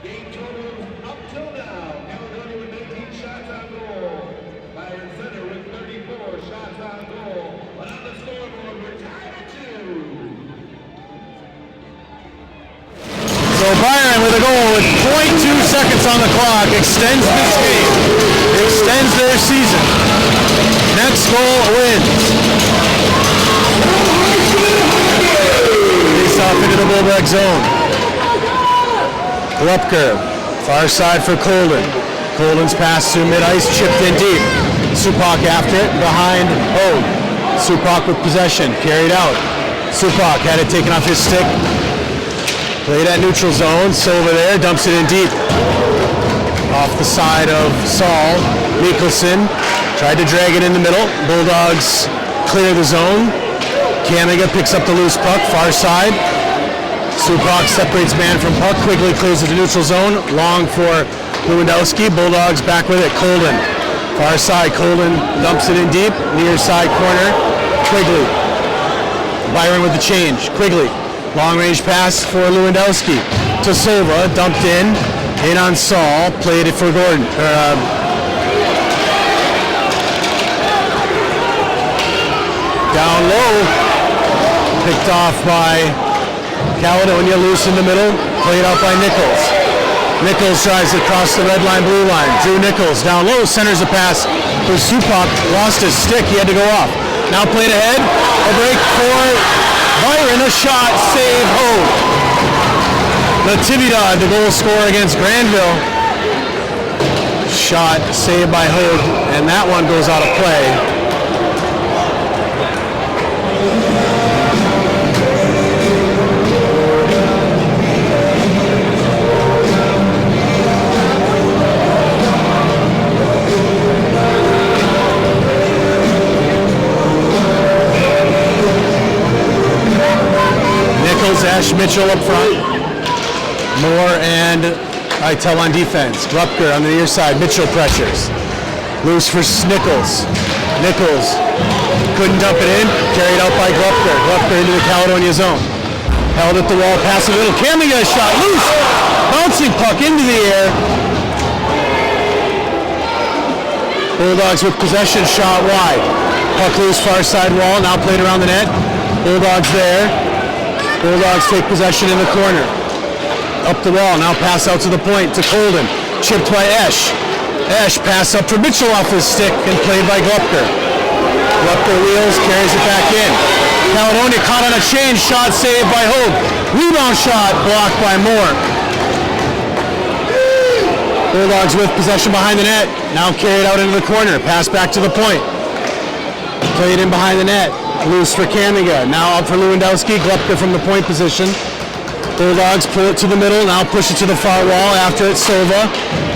Game totals up till now. Caledonia with 19 shots on goal. Byron Center with 34 shots on goal. But on the scoreboard, we're tied at 2. So Byron with a goal with 0.2 seconds on the clock extends this game, extends their season. Next goal wins. Face off into the Bulldog zone. Glupker, far side for Colden. Colden's pass to mid-ice, chipped in deep. Supak after it, behind Hogue. Supak with possession, carried out. Supak had it taken off his stick. Played at neutral zone, Silva there, dumps it in deep. Off the side of Saul, Mikkelsen tried to drag it in the middle. Bulldogs clear the zone. Kamiga picks up the loose puck, far side. Supak separates man from puck, quickly clears it to neutral zone. Long for Lewandowski, Bulldogs back with it. Colden, far side. Colden dumps it in deep, near side corner. Quigley. Byron with the change. Quigley, long range pass for Lewandowski to Silva, dumped in on Saul, played it for Gordon. Down low, picked off by Caledonia, loose in the middle, played out by Nichols. Nichols drives it across the red line, blue line. Drew Nichols down low, centers a pass for Supak, lost his stick, he had to go off. Now played ahead, a break for Byron, a shot, save, hold. Natividad, the goal scorer against Granville. Shot, saved by Hogue, and that one goes out of play. Ash Mitchell up front. Moore and Itel on defense. Rupker on the near side. Mitchell pressures. Loose for Nichols. Nichols couldn't dump it in. Carried out by Rupker. Rupker into the Caledonia zone. Held at the wall. Pass a little. Camiga shot. Loose. Bouncing puck into the air. Bulldogs with possession. Shot wide. Puck loose. Far side wall. Now played around the net. Bulldogs there. Bulldogs take possession in the corner. Up the wall, now pass out to the point to Colden. Chipped by Esch. Esch pass up for Mitchell off his stick and played by Glupker. Glupker wheels, carries it back in. Caledonia caught on a change, shot saved by Hogue. Rebound shot blocked by Moore. Bulldogs with possession behind the net. Now carried out into the corner. Pass back to the point. Played in behind the net. Loose for Camiga. Now up for Lewandowski. Glupka from the point position. Bulldogs pull it to the middle. Now push it to the far wall. After it, Silva.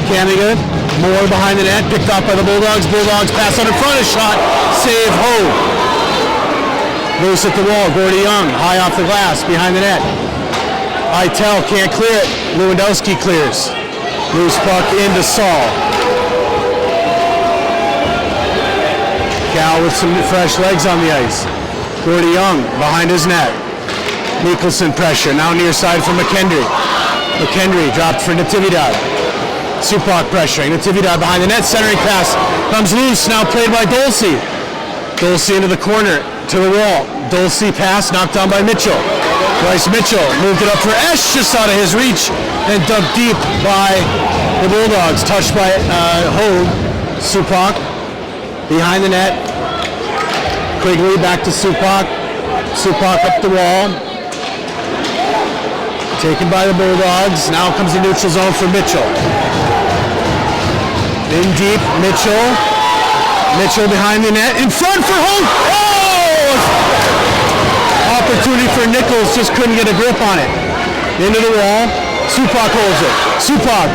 Camiga. More behind the net. Picked off by the Bulldogs. Bulldogs pass out in front. A shot. Save Hogue. Loose at the wall. Gordy Young. High off the glass. Behind the net. Itel can't clear it. Lewandowski clears. Loose puck into Saul. Cal with some fresh legs on the ice. Gordy Young behind his net. Nicholson pressure, now near side for McKendry. McKendry dropped for Natividad. Supak pressuring, Natividad behind the net, centering pass comes loose, now played by Dulce. Dulce into the corner, to the wall. Dulce pass, knocked down by Mitchell. Bryce Mitchell moved it up for Esch, just out of his reach, and dumped deep by the Bulldogs. Touched by Hogue. Supak behind the net. Quigley back to Supak. Supak up the wall. Taken by the Bulldogs. Now comes the neutral zone for Mitchell. In deep, Mitchell. Mitchell behind the net. In front for Hogue. Oh! Opportunity for Nichols. Just couldn't get a grip on it. Into the wall. Supak holds it. Supak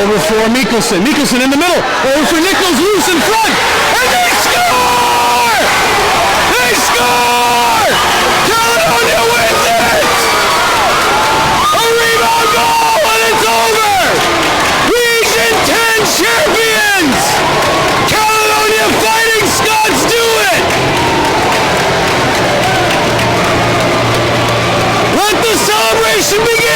over for Mikkelsen. Mikkelsen in the middle. Over for Nichols. Loose in front. And they score! They score! Caledonia wins it! A rebound goal and it's over! Region 10 champions! Caledonia Fighting Scots do it! Let the celebration begin!